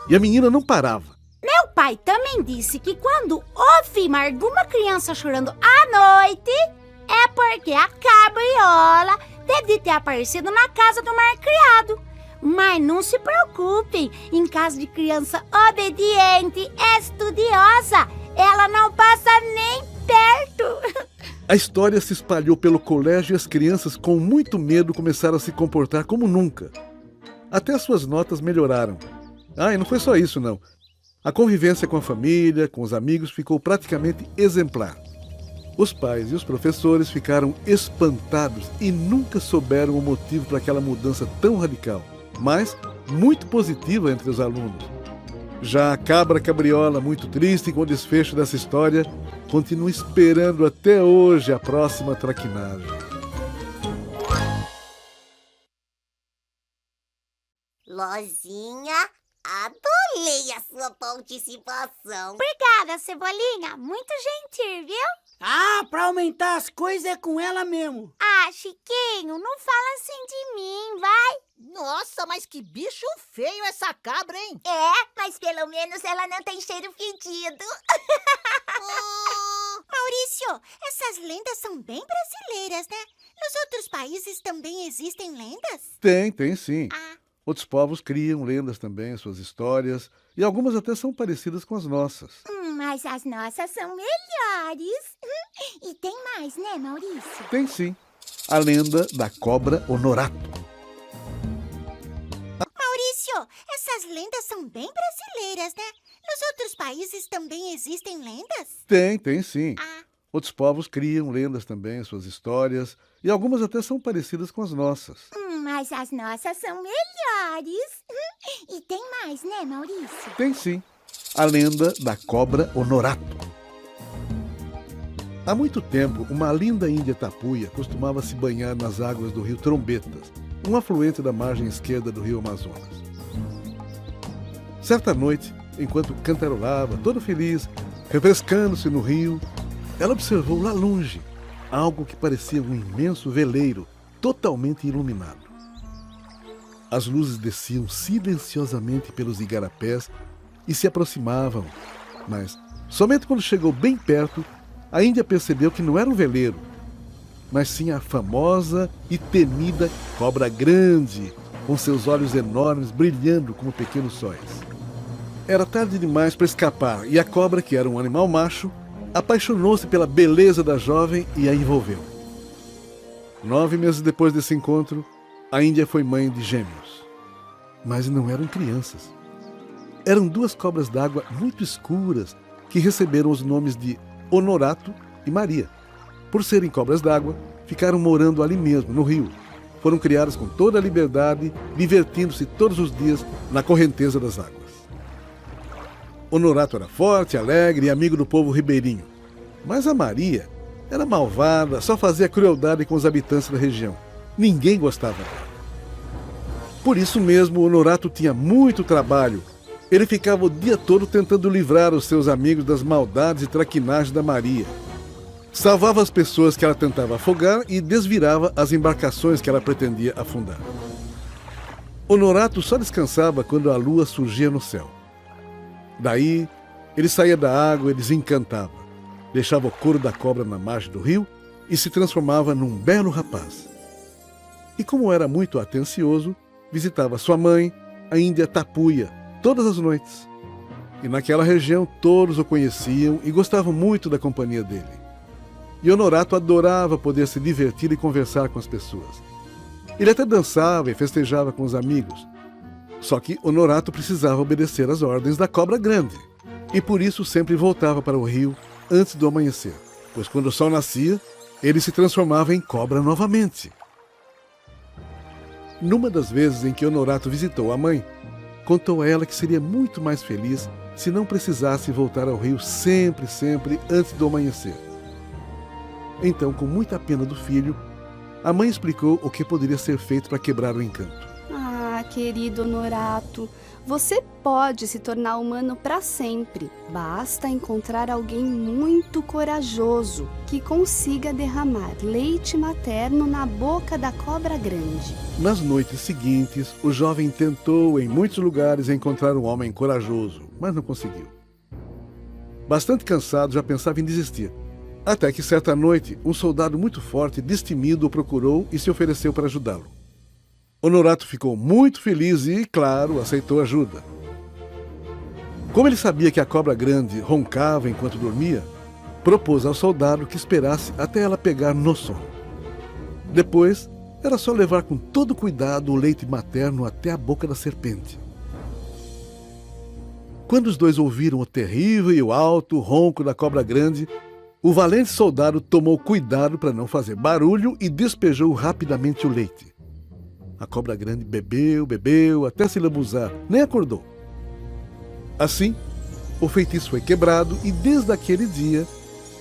[SPEAKER 1] E a menina não parava.
[SPEAKER 2] Meu pai também disse que quando ouve alguma criança chorando à noite, é porque a cabriola deve ter aparecido na casa do malcriado. Mas não se preocupem, em caso de criança obediente, estudiosa, ela não passa nem perto.
[SPEAKER 1] A história se espalhou pelo colégio e as crianças, com muito medo, começaram a se comportar como nunca. Até suas notas melhoraram. E não foi só isso, não. A convivência com a família, com os amigos, ficou praticamente exemplar. Os pais e os professores ficaram espantados e nunca souberam o motivo para aquela mudança tão radical, mas muito positiva entre os alunos. Já a cabra cabriola, muito triste com o desfecho dessa história, continua esperando até hoje a próxima traquinagem.
[SPEAKER 3] Lozinha, adorei a sua participação.
[SPEAKER 2] Obrigada, Cebolinha. Muito gentil, viu?
[SPEAKER 10] Pra aumentar as coisas é com ela mesmo.
[SPEAKER 2] Chiquinho, não fala assim de mim, vai.
[SPEAKER 13] Nossa, mas que bicho feio essa cabra, hein?
[SPEAKER 2] Mas pelo menos ela não tem cheiro fedido. Maurício, essas lendas são bem brasileiras, né? Nos outros países também existem lendas?
[SPEAKER 1] Tem sim. Outros povos criam lendas também, suas histórias, e algumas até são parecidas com as nossas.
[SPEAKER 2] Mas as nossas são melhores. E tem mais, né, Maurício?
[SPEAKER 1] Tem sim. A lenda da cobra Honorato.
[SPEAKER 2] Maurício, essas lendas são bem brasileiras, né? Nos outros países também existem lendas?
[SPEAKER 1] Tem sim. Outros povos criam lendas também, suas histórias, e algumas até são parecidas com as nossas.
[SPEAKER 2] Mas as nossas são melhores. E tem mais, né, Maurício?
[SPEAKER 1] Tem sim. A lenda da cobra Honorato. Há muito tempo, uma linda índia tapuia costumava se banhar nas águas do rio Trombetas, um afluente da margem esquerda do rio Amazonas. Certa noite, enquanto cantarolava, todo feliz, refrescando-se no rio, ela observou lá longe algo que parecia um imenso veleiro, totalmente iluminado. As luzes desciam silenciosamente pelos igarapés e se aproximavam, mas somente quando chegou bem perto, a índia percebeu que não era um veleiro, mas sim a famosa e temida cobra grande, com seus olhos enormes brilhando como pequenos sóis. Era tarde demais para escapar e a cobra, que era um animal macho, apaixonou-se pela beleza da jovem e a envolveu. 9 meses depois desse encontro, a índia foi mãe de gêmeos. Mas não eram crianças. Eram 2 cobras d'água muito escuras que receberam os nomes de Honorato e Maria. Por serem cobras d'água, ficaram morando ali mesmo, no rio. Foram criadas com toda a liberdade, divertindo-se todos os dias na correnteza das águas. Honorato era forte, alegre e amigo do povo ribeirinho. Mas a Maria era malvada, só fazia crueldade com os habitantes da região. Ninguém gostava dela. Por isso mesmo, Honorato tinha muito trabalho. Ele ficava o dia todo tentando livrar os seus amigos das maldades e traquinagens da Maria. Salvava as pessoas que ela tentava afogar e desvirava as embarcações que ela pretendia afundar. Honorato só descansava quando a lua surgia no céu. Daí, ele saía da água e desencantava, deixava o couro da cobra na margem do rio e se transformava num belo rapaz. E como era muito atencioso, visitava sua mãe, a índia tapuia, todas as noites. E naquela região todos o conheciam e gostavam muito da companhia dele. E Honorato adorava poder se divertir e conversar com as pessoas. Ele até dançava e festejava com os amigos. Só que Honorato precisava obedecer às ordens da cobra grande, e por isso sempre voltava para o rio antes do amanhecer. pois quando o sol nascia, ele se transformava em cobra novamente. Numa das vezes em que Honorato visitou a mãe, contou a ela que seria muito mais feliz se não precisasse voltar ao rio sempre antes do amanhecer. Então, com muita pena do filho, a mãe explicou o que poderia ser feito para quebrar o encanto.
[SPEAKER 18] Ah, querido Honorato, você pode se tornar humano para sempre. Basta encontrar alguém muito corajoso que consiga derramar leite materno na boca da cobra grande.
[SPEAKER 1] Nas noites seguintes, o jovem tentou em muitos lugares encontrar um homem corajoso, mas não conseguiu. Bastante cansado, já pensava em desistir. Até que certa noite, um soldado muito forte e destemido o procurou e se ofereceu para ajudá-lo. Honorato ficou muito feliz e, claro, aceitou ajuda. Como ele sabia que a cobra grande roncava enquanto dormia, propôs ao soldado que esperasse até ela pegar no sono. Depois, era só levar com todo cuidado o leite materno até a boca da serpente. Quando os dois ouviram o terrível e o alto ronco da cobra grande, o valente soldado tomou cuidado para não fazer barulho e despejou rapidamente o leite. A cobra grande bebeu, até se lambuzar, nem acordou. Assim, o feitiço foi quebrado e desde aquele dia,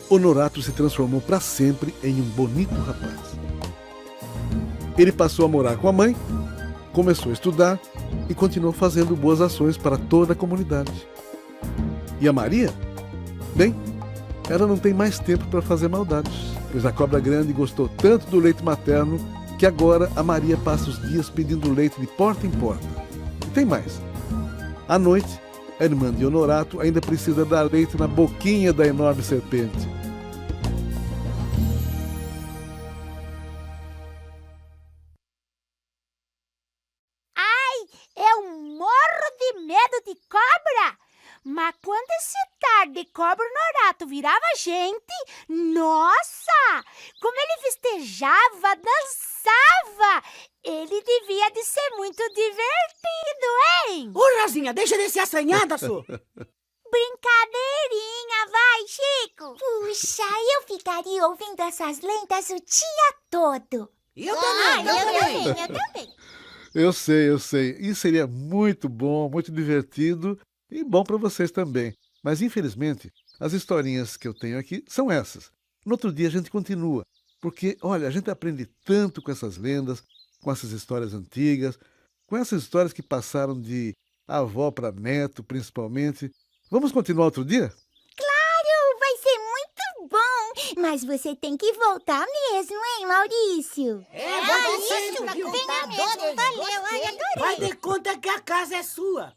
[SPEAKER 1] Honorato se transformou para sempre em um bonito rapaz. Ele passou a morar com a mãe, começou a estudar e continuou fazendo boas ações para toda a comunidade. E a Maria? Bem, ela não tem mais tempo para fazer maldades, pois a cobra grande gostou tanto do leite materno que agora a Maria passa os dias pedindo leite de porta em porta. E tem mais. À noite, a irmã de Honorato ainda precisa dar leite na boquinha da enorme serpente.
[SPEAKER 2] Ai, eu morro de medo de cobra! Mas quando esse tarde de cobra Honorato virava gente, nossa! Como ele festejava, dançava! Ele devia de ser muito divertido, hein?
[SPEAKER 10] Ô, Rosinha, deixa de ser assanhada, só!
[SPEAKER 2] Brincadeirinha, vai, Chico! Puxa, eu ficaria ouvindo essas lendas o dia todo.
[SPEAKER 10] Eu também.
[SPEAKER 1] Eu sei. Isso seria muito bom, muito divertido e bom para vocês também. Mas, infelizmente, as historinhas que eu tenho aqui são essas. No outro dia a gente continua, porque, olha, a gente aprende tanto com essas lendas, com essas histórias antigas, com essas histórias que passaram de avó para neto, principalmente. Vamos continuar outro dia?
[SPEAKER 2] Claro, vai ser muito bom. Mas você tem que voltar mesmo, hein, Maurício?
[SPEAKER 10] Vem mesmo, valeu, ai, adorei. Vai de conta que a casa é sua.